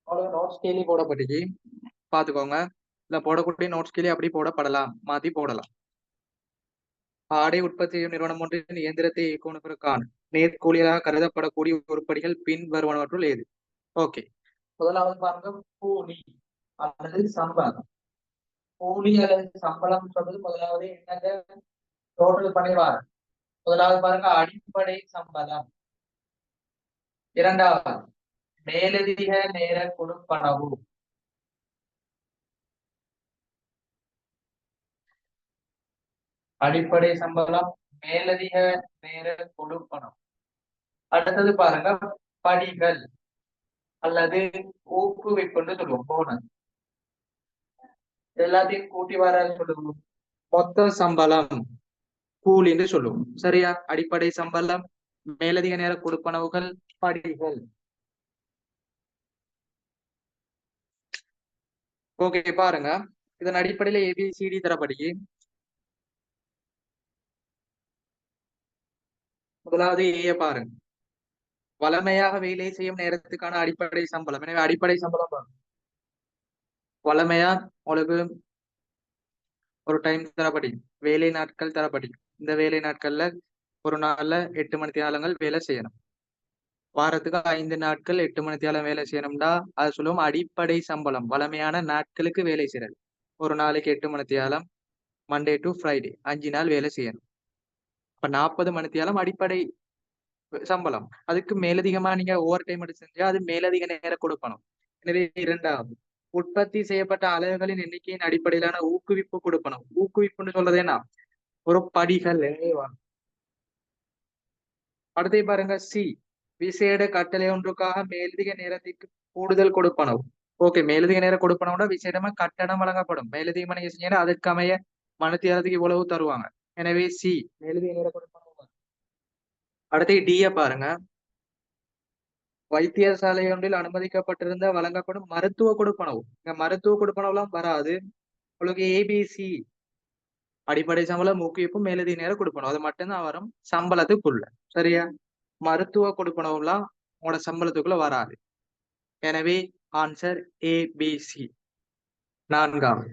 அவ்வளவு நோட்ஸ் கேள்வி போடப்பட்டுச்சு, பாத்துக்கோங்க. இல்ல போடக்கூடிய நோட்ஸ் கேள்வி அப்படி போடப்படலாம், மாத்தி போடலாம். ஆடை உற்பத்தி செய்யும் நிறுவனம் ஒன்றின் இயந்திரத்தை இயக்குவதற்கான நேர்கூலியாக கருதப்படக்கூடிய உருப்படிகள் பின் வருவனவற்றுள் ஏது? ஓகே, முதலாவது பாருங்க, கூலி அல்லது சம்பளம். கூலி அல்லது சம்பளம் சொல்றது முதலாவது என்னங்க, டோட்டல் பண்ணிவார். முதலாவது பாருங்க, அடிப்படை சம்பளம். இரண்டாவது மேலதிக நேர கொடுப்பனவு. அடிப்படை சம்பளம், மேலதிக நேர கொடுப்பனவு. அடுத்தது பாருங்க, படிகள் அல்லது ஊக்குவிப்புன்னு சொல்லுவோம், போனஸ். எல்லாத்தையும் கூட்டி வர சொல்லுவோம் மொத்த சம்பளம், கூலின்னு சொல்லுவோம். சரியா? அடிப்படை சம்பளம், மேலதிக நேர கொடுப்பனவுகள், படிகள். ஓகே, பாருங்க. இதன் அடிப்படையில ஏபிசிடி தரப்படி முதலாவது ஏ பாருங்க, வளமையாக வேலை செய்யும் நேரத்துக்கான அடிப்படை சம்பளம். எனவே அடிப்படை சம்பளம் பாருங்க. வளமையா உங்களுக்கு ஒரு டைம் தரப்படி, வேலை நாட்கள் தரப்படி. இந்த வேலை நாட்கள்ல ஒரு நாள்ல 8 மணி தியாலங்கள் வேலை செய்யணும். வாரத்துக்கு 5 நாட்கள் 8 மணி தியாலம் வேலை செய்யணும்டா அது சொல்லுவோம் அடிப்படை சம்பளம். வளமையான நாட்களுக்கு வேலை செய்யறது. ஒரு நாளைக்கு 8 மணி தியாலம், மண்டே டு ஃப்ரைடே 5 நாள் வேலை செய்யணும். இப்ப 40 மணி தியாலம் அடிப்படை சம்பளம். அதுக்கு மேலதிகமா நீங்க ஓவர் டைம் எடுத்து செஞ்சா அது மேலதிக நேரம் கொடுக்கணும். எனவே இரண்டாவது உற்பத்தி செய்யப்பட்ட அலகுகளின் எண்ணிக்கையின் அடிப்படையிலான ஊக்குவிப்பு கொடுக்கணும். ஊக்குவிப்புன்னு சொல்றது என்ன, ஒரு படிகள். அடுத்து பாருங்க, சி விசேட கட்டளை ஒன்றுக்காக மேலதிக நேரத்திற்கு கூடுதல் கொடுப்பனவு. ஓகே, மேலதிக நேரம் கொடுப்பனவுனா விசேடமா கட்டணம் வழங்கப்படும். மேலதிகமா நீங்க செஞ்சீங்கன்னா அதுக்கு அமைய மனத்தியாலத்துக்கு இவ்வளவு தருவாங்க. எனவே சி மேலதிக நேர கொடுப்பனவு. அடுத்து டிய பாருங்க, வைத்தியசாலை ஒன்றில் அனுமதிக்கப்பட்டிருந்த வழங்கப்படும் மருத்துவ கொடுப்பனவு. இங்க மருத்துவ கொடுப்பனவு எல்லாம் வராது. உங்களுக்கு ஏபிசி அடிப்படை சம்பளம், ஊக்குவிப்பு, மேலதிக நேரம் கொடுப்பனவு அது மட்டும்தான் வரும் சம்பளத்துக்குள்ள. சரியா? மருத்துவ கொடுப்பனவு எல்லாம் உங்களோட சம்பளத்துக்குள்ள வராது. எனவே ஆன்சர் ஏபிசி. நான்காவது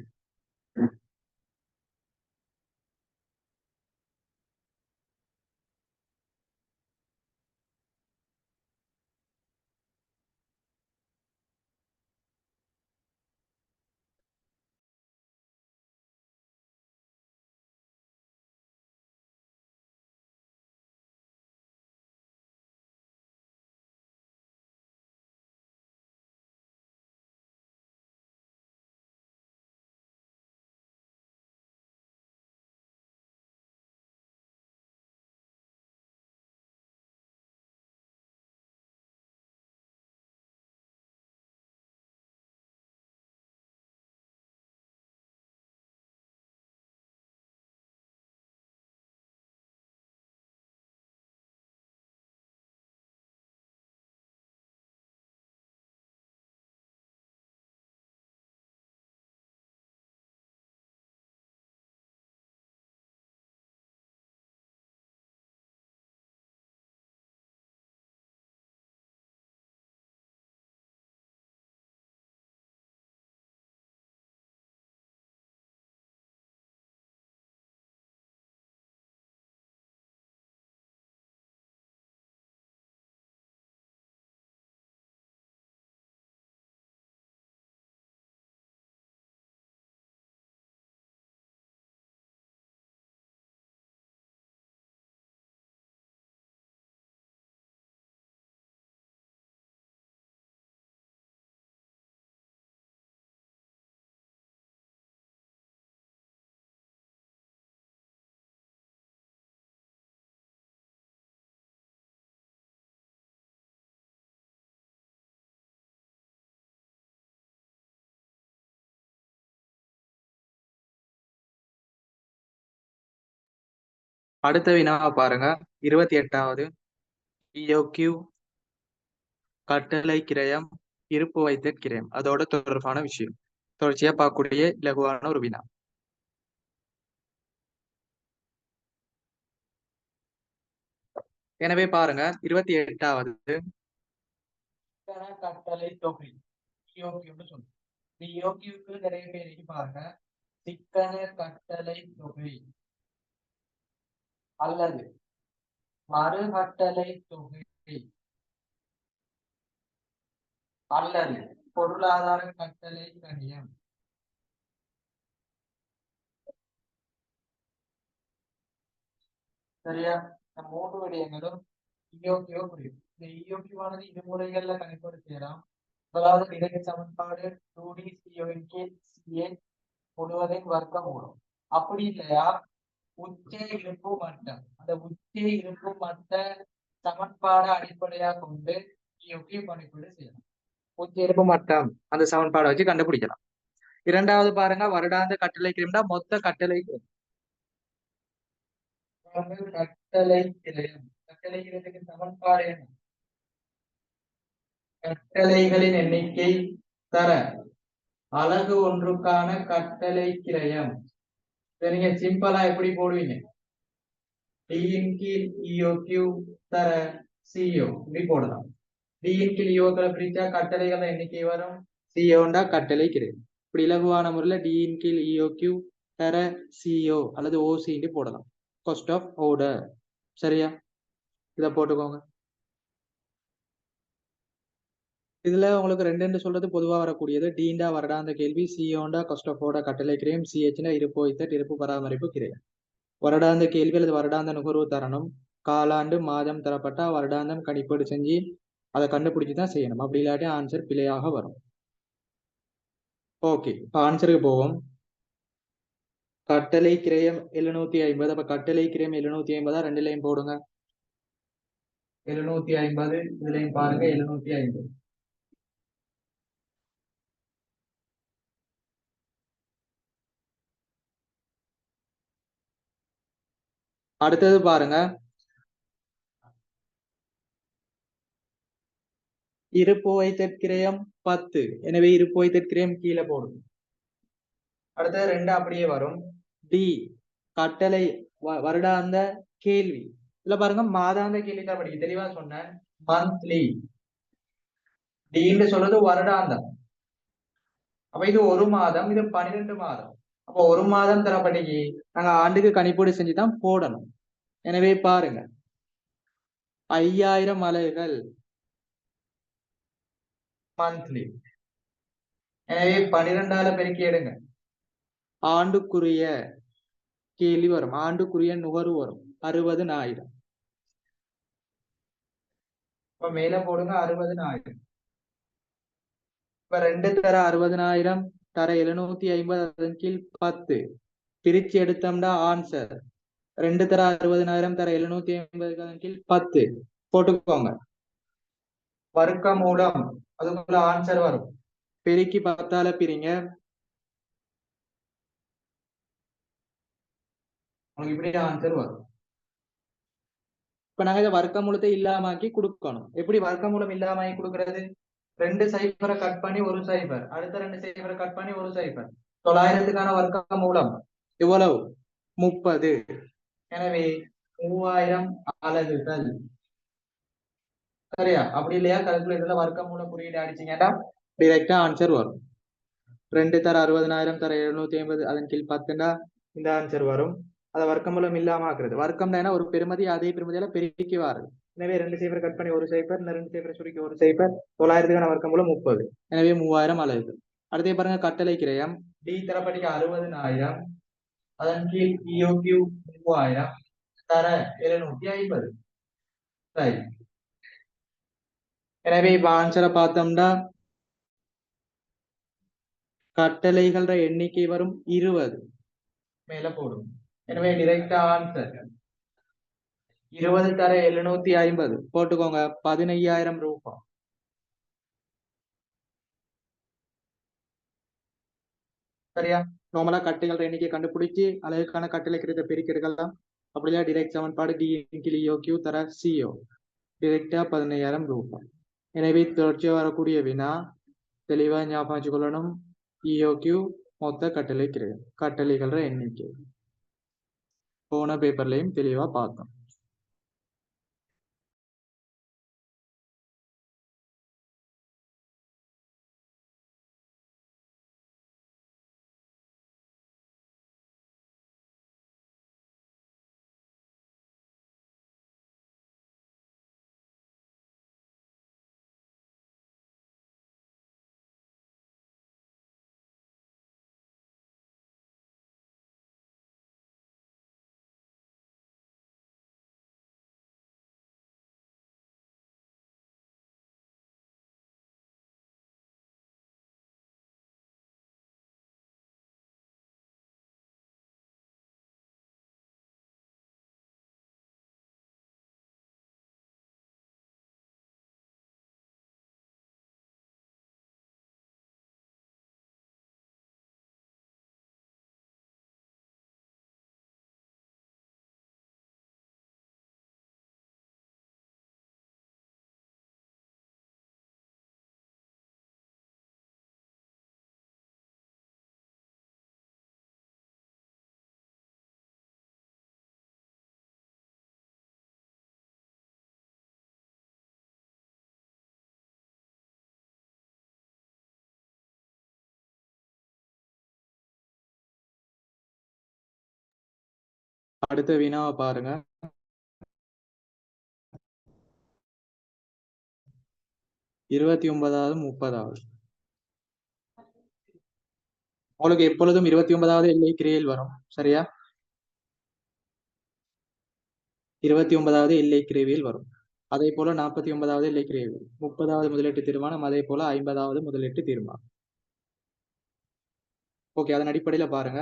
அடுத்த வினாவை பாருங்க. 28வது. இயோக்யூ, கட்டளை கிரயம், இருப்பு வைத்தற் கிரயம் அதோட தொடர்பான விஷயம். தொடர்ச்சியா பார்க்கக்கூடிய இலகுவான ஒரு வினா. எனவே பாருங்க 28வது கட்டளை தொகை இயோக்யூன்னு சொல்லுவோம். இந்த இயோக்யூக்கு நிறைய பேருக்கு பாருங்க சிக்கன கட்டளை தொகை அல்லது மறுகட்டளை தொகை அல்லது பொருளாதார கட்டளை கணியம். சரியா? இந்த மூன்று விடயங்களும் இயோக்கியோ புரியும். இந்த இயோக்கியமானது இரு முறைகள்ல கணிப்பீடு செய்யலாம். முதலாவது டிரைவ் சமன்பாடு 2D CON கீழ் CA முழுவதின் வர்க்கமூலம். அப்படி இல்லையா உச்ச இருப்பு மட்டம், அந்த உச்ச இருப்பு மட்ட சமன்பாடு அடிப்படையாக கொண்டு இயோக்கிய கணிப்பீடு செய்யலாம். உச்ச இருப்பு மட்டம் அந்த சமன்பாடை வச்சு கண்டுபிடிக்கலாம். இரண்டாவது பாருங்க வருடாந்த கட்டளை கிரயம்னா மொத்த கட்டளை கிரயம். கட்டளை கிரயம், கட்டளை கிரயத்துக்கு சமன்பாடு என்ன? கட்டளைகளின் எண்ணிக்கை தர அலகு ஒன்றுக்கான கட்டளை கிரயம். நீங்க சிம்பிளா எப்படி போடுவீங்க? D இன் கீழ் EOQ தர CO இப்படி போடலாம். D இன் கீழ் EO க்களை பிரிச்சா கட்டளைகள் எண்ணிக்கை வரும். CO ண்டா கட்டளை கிரயம். இப்படி இலகுவான முறையில் D இன் கீழ் EOQ தர CO அல்லது OC ன்னு போடலாம். Caste of order. சரியா? இதை போட்டுக்கோங்க. இதுல உங்களுக்கு ரெண்டு சொல்றது பொதுவா வரக்கூடியது. டீண்டா வருடாந்த கேள்வி, சியோண்டா காஸ்ட் ஆஃப் ஆர்டர் கட்டளை கிரயம், சிஹெச்னா இருப்பு வைத்தல் இருப்பு பராமரிப்பு கிரயம். வருடாந்த கேள்வி அல்லது வருடாந்த நுகர்வு தரணும். காலாண்டு மாதம் தரப்பட்டா வருடாந்தம் கணிப்பீடு செஞ்சு அதை கண்டுபிடிச்சு தான் செய்யணும். அப்படி இல்லாட்டி ஆன்சர் பிழையாக வரும். ஓகே, இப்போ ஆன்சருக்கு போவோம். கட்டளை கிரயம் 750. அப்ப கட்டளை கிரயம் 750 ரெண்டுலையும் போடுங்க. 750 இதுலையும் பாருங்க 750. அடுத்தது பாருங்க இருப்பு வைத்தற் கிரயம் 10. எனவே இருப்பு வைத்தற் கிரயம் கீழே போடும். அடுத்தது 2 அப்படியே வரும். டி கட்டளை வருடாந்த கேள்வி. இதுல பாருங்க மாதாந்த கேள்வி தான் படிக்க தெளிவா சொன்னேன். மந்த்லி. டின்னு சொல்றது வருடாந்தம். அப்ப இது ஒரு மாதம், இது 12 மாதம். அப்போ ஒரு மாதம் தரப்படிக்கு நாங்க ஆண்டுக்கு கணிப்பீடு செஞ்சுதான் போடணும். எனவே பாருங்க 5000 அலகுகள் மந்த்லி. எனவே 12ஆல பெருக்கி எடுங்க. ஆண்டுக்குரிய கேள்வி வரும், ஆண்டுக்குரிய நுகர்வு வரும் 60,000. இப்ப மேல போடுங்க 60,000. இப்ப 2 தர 60,000 தர 750 அதன் கீழ் 10 பிரிச்சு எடுத்தோம்னா ஆன்சர் 2 தர 60,000 தர 750 அதன் கீழ் 10 போட்டுக்கோங்க. வர்க்க மூலம் அதுக்குள்ள ஆன்சர் வரும். பெருக்கி 10ஆல பிரிங்க. உங்களுக்கு இப்படி ஆன்சர் வரும். இப்ப நாங்க இதை வர்க்க மூலத்தை இல்லாமக்கி கொடுக்கணும். எப்படி வர்க்க மூலம் இல்லாமக்கி கொடுக்கறது? 2 சைபரை கட் பண்ணி ஒரு சைபர், அடுத்த 2 சைபரை கட் பண்ணி ஒரு சைபர். 900க்கான வர்க்க மூலம் எவ்வளவு? 30. எனவே 3000 அலகுகள். சரியா? அப்படி இல்லையா கால்குலேட்டர்ல வர்க்க மூல குறியீடு அடிச்சீங்கன்னா டைரக்டா ஆன்சர் வரும். 2 தர 60,000 தர 750 அதன் கீழ் 10ண்டா இந்த ஆன்சர் வரும். அதை வர்க்க மூலம் இல்லாம ஆக்குறது. வர்க்கம் தான் ஒரு பெருமதி, அதே பெருமதியால பெருக்கி வாருது. எனவே 2 சைபர் கட் பண்ணி ஒரு சைபர், இந்த 2 சைபர் சுருக்கி ஒரு சைபர். 900க்கான வர்க்கம் மூலம் 30. எனவே 3000 அலகுகள். அடுத்தே பாருங்க கட்டளை கிரயம். டி தரப்படிக்கு 60,000 அதன் கீழ் EOQ 3000 தர 750. சரி. எனவே இப்ப ஆன்சரை பார்த்தோம்னா கட்டளைகள எண்ணிக்கை வரும் 20. மேல போடும். எனவே டிரெக்டா ஆன்சர் 20 தர 750 போட்டுக்கோங்க. 15,000 ரூபாய். சரியா? நார்மலா கட்டைகள எண்ணிக்கை கண்டுபிடிச்சு அழகுக்கான கட்டளை கிடைத்த பெருக்கி எடுக்கலாம். அப்படியா டிரெக்ட் சமன்பாடு டி கிளியோ கியூ தர சிஓ டிரெக்டா 15,000 ரூபாய். எனவே தொடர்ச்சியா வரக்கூடிய வினா தெளிவா ஞாபகம் வச்சுக்கொள்ளணும். இஓக்யூ மொத்த கட்டளைகள எண்ணிக்கை போன பேப்பர்லயும் தெளிவா பார்த்தோம். அடுத்த வினாவை பாருங்க. 29வது 30வது உங்களுக்கு எப்பொழுதும் 29வது எல்லை கிரியையில் வரும். சரியா? 29வது எல்லை கிரியையில் வரும். அதே போல 49வது எல்லை கிரியையில் 30வது முதலீட்டு தீர்மானம், அதே போல 50வது முதலீட்டு தீர்மானம். ஓகே, அதன் அடிப்படையில பாருங்க.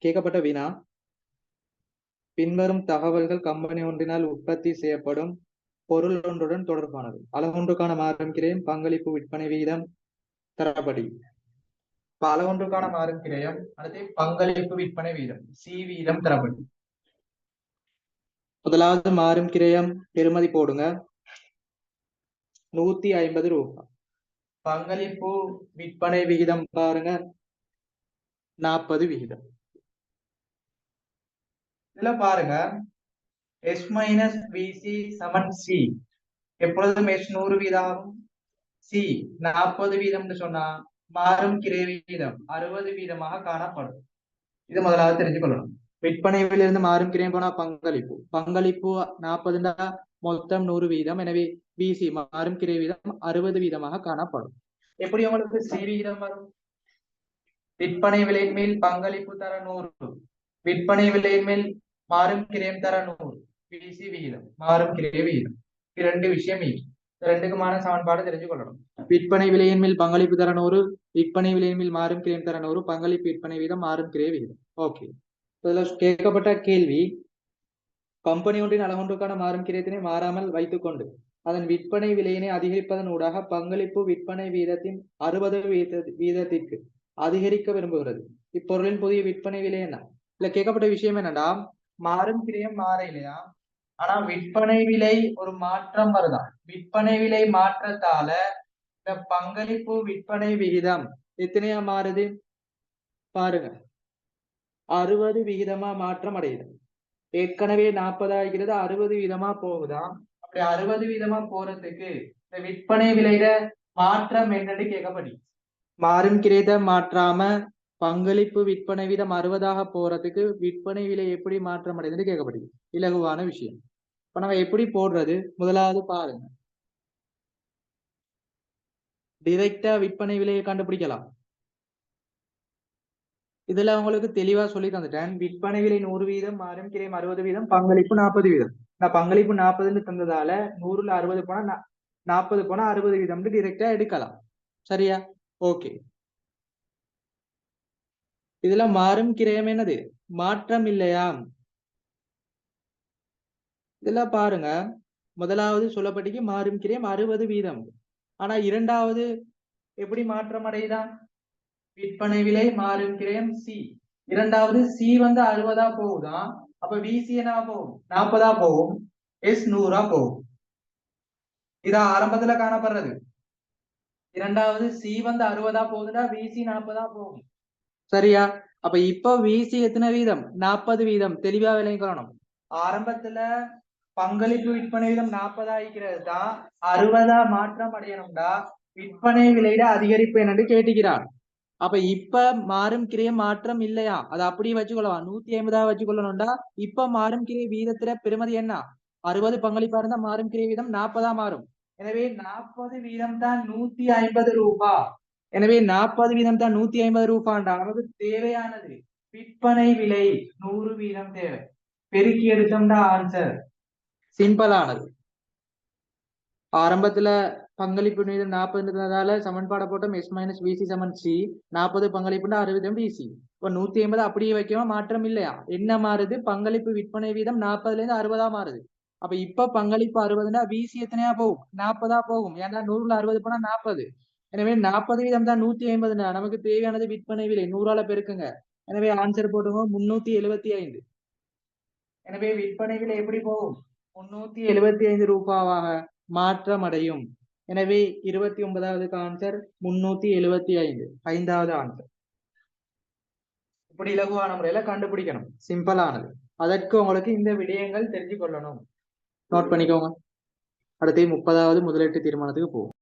கேட்கப்பட்ட வினா பின்வரும் தகவல்கள் கம்பெனி ஒன்றினால் உற்பத்தி செய்யப்படும் பொருள் ஒன்றுடன் தொடர்பானது. அளவொன்றுக்கான மாறும் கிரயம் பங்களிப்பு விற்பனை விகிதம் தரப்படி. அளவொன்றுக்கான மாறும் கிரயம் அடுத்து பங்களிப்பு விற்பனை வீதம் சி வீதம் தரப்படி. முதலாவது மாறும் கிரயம் பெறுமதி போடுங்க 150 ரூபாய். பங்களிப்பு விற்பனை விகிதம் பாருங்க 40 விகிதம். இதுல பாருங்க எஸ் மைனஸ் பிசி சமன் சி. எப்பொழுதும் எஸ் 100 வீதம் சி 40 வீதம் சொன்னா மாறும் கிரை வீதம் 60 வீதமாக காணப்படும். இது முதலாவது தெரிஞ்சுக்கொள்ளணும். விற்பனையிலிருந்து மாறும் கிரயம் போனா பங்களிப்பு 40 மொத்தம் 100 வீதம். எனவே பிசி மாறும் கிரை வீதம் 60 வீதமாக காணப்படும். எப்படி உங்களுக்கு சி வீதம் வரும்? விற்பனை விலையின் மேல் பங்களிப்பு தர 100, விற்பனை விலையின் மேல் மாறும் கிரயம் தர 100, பிசி விகிதம் மாறும் கிரை விகிதம். இரண்டு விஷயம் ரெண்டுக்குமான சமன்பாடு தெரிஞ்சு கொள்ளணும். விற்பனை விலையின் மேல் பங்களிப்பு தர 100, விற்பனை விலையின் மேல் மாறும் கிரயம் தர 100, பங்களிப்பு விற்பனை வீதம் மாறும் கிரை விகிதம். ஓகே, இதுல கேட்கப்பட்ட கேள்வி கம்பெனி ஒன்றின் அளவொன்றுக்கான மாறும் கிரயத்தினை மாறாமல் வைத்துக் கொண்டு அதன் விற்பனை விலையினை அதிகரிப்பதன் ஊடாக பங்களிப்பு விற்பனை வீதத்தின் 60 வீதத்திற்கு அதிகரிக்க விரும்புகிறது. இப்பொருளின் புதிய விற்பனை விலை என்ன? இல்ல கேட்கப்பட்ட விஷயம் என்னன்னா மாறும் கிரயம் மாற இல்லையா, ஆனா விற்பனை விலை ஒரு மாற்றம் வருதான். விற்பனை விலை மாற்றத்தால இந்த பங்களிப்பு விற்பனை விகிதம் எத்தனையா மாறுது பாருங்க 60 விகிதமா மாற்றம் அடையுது. ஏற்கனவே 40 ஆகிறது 60 வீதமா போகுதாம். அப்படி 60 வீதமா போறதுக்கு இந்த விற்பனை விலையில மாற்றம் என்னன்னு கேட்கப்படி. மாறும் கிரயத்தை மாற்றாம பங்களிப்பு விற்பனை வீதம் 60ஆக போறதுக்கு விற்பனை விலை எப்படி மாற்றம் அடையுதுன்னு கேட்கப்படி. இலகுவான விஷயம். இப்ப நம்ம எப்படி போடுறது? முதலாவது பாருங்க, டிரெக்டா விற்பனை விலையை கண்டுபிடிக்கலாம். இதுல உங்களுக்கு தெளிவா சொல்லி தந்துட்டேன். விற்பனை விலை 100 வீதம், மாறும் கிரயம் 60 வீதம், பங்களிப்பு 40 வீதம். நான் பங்களிப்பு 40ன்னு தந்ததால 100ல 60 போனா 40 போனா 60 வீதம் டிரெக்டா எடுக்கலாம். சரியா? ஓகே, இதுல மாறும் கிரயம் என்னது? மாற்றம் இல்லையா? இதுல பாருங்க, முதலாவது சொல்லப்பட்டிக்கு மாறும் கிரயம் 60 வீதம். ஆனா இரண்டாவது எப்படி மாற்றம் அடையுதா? விற்பனை விலை மாறும் கிரயம் சி இரண்டாவது சி வந்து 60 போகுதான். அப்ப விசி என்ன போகும்? 40 போகும். எஸ் 100 போகும். இதா ஆரம்பத்துல காணப்படுறது. இரண்டாவது சி வந்து 60 போகுதுன்னா விசி 40 போகும். சரியா? அப்ப இப்ப விசி எத்தனை வீதம்? 40 வீதம். தெளிவா விளங்கிக்கணும். ஆரம்பத்துல பங்களிப்பு விற்பனை வீதம் 40 ஆகிக்கிறது தான் 60 மாற்றம் அடையணும்டா விற்பனை விலையில அதிகரிப்பு என்னன்னு கேட்டுக்கிறார். அப்ப இப்ப மாறும் கிரிய மாற்றம் இல்லையா? அதை அப்படியே வச்சுக்கொள்ளலாம். 150 வச்சுக்கொள்ளணும்டா இப்ப மாறும் கிரிய வீதத்துல பெருமதி என்ன? 60 பங்களிப்பா இருந்தா மாறும் கிரிய வீதம் 40 மாறும். எனவே 40 வீதம் தான் 150 ரூபாய். எனவே 40 வீதம் தான் 150 ரூபாய்டா நமக்கு தேவையானது விற்பனை விலை 100 வீதம் தேவை. பெருக்கி எடுத்தோம்டா ஆன்சர் சிம்பிளானது. ஆரம்பத்துல பங்களிப்பு வீதம் 40 சமன்பாடை போட்டோம். எஸ் மைனஸ் விசி சமன் சி. 40 பங்களிப்புன்னா 60 விசி. இப்ப 150 அப்படியே வைக்கணும். மாற்றம் இல்லையா? என்ன மாறுது? பங்களிப்பு விற்பனை வீதம் 40ல இருந்து 60 மாறுது. அப்ப இப்ப பங்களிப்பு 60னா விசி எத்தனையா போகும்? 40 போகும். ஏன்னா 100ல 60 போனா 40. எனவே 40 வீதம் தான் 150. நமக்கு தேவையானது விற்பனை விலை 100ஆல பெருக்குங்க. எனவே ஆன்சர் போட்டுங்க 375. எனவே விற்பனை விலை எப்படி போகும்? 375 ரூபாவாக மாற்றம் அடையும். எனவே 29வது ஆன்சர் 375. 5வது ஆன்சர். இப்படி இலகுவான முறையில கண்டுபிடிக்கணும். சிம்பிளானது. அதற்கு உங்களுக்கு இந்த விடயங்கள் தெரிஞ்சு கொள்ளணும். நோட் பண்ணிக்கோங்க. அடுத்து 30வது முதலீட்டு தீர்மானத்துக்கு போவோம்.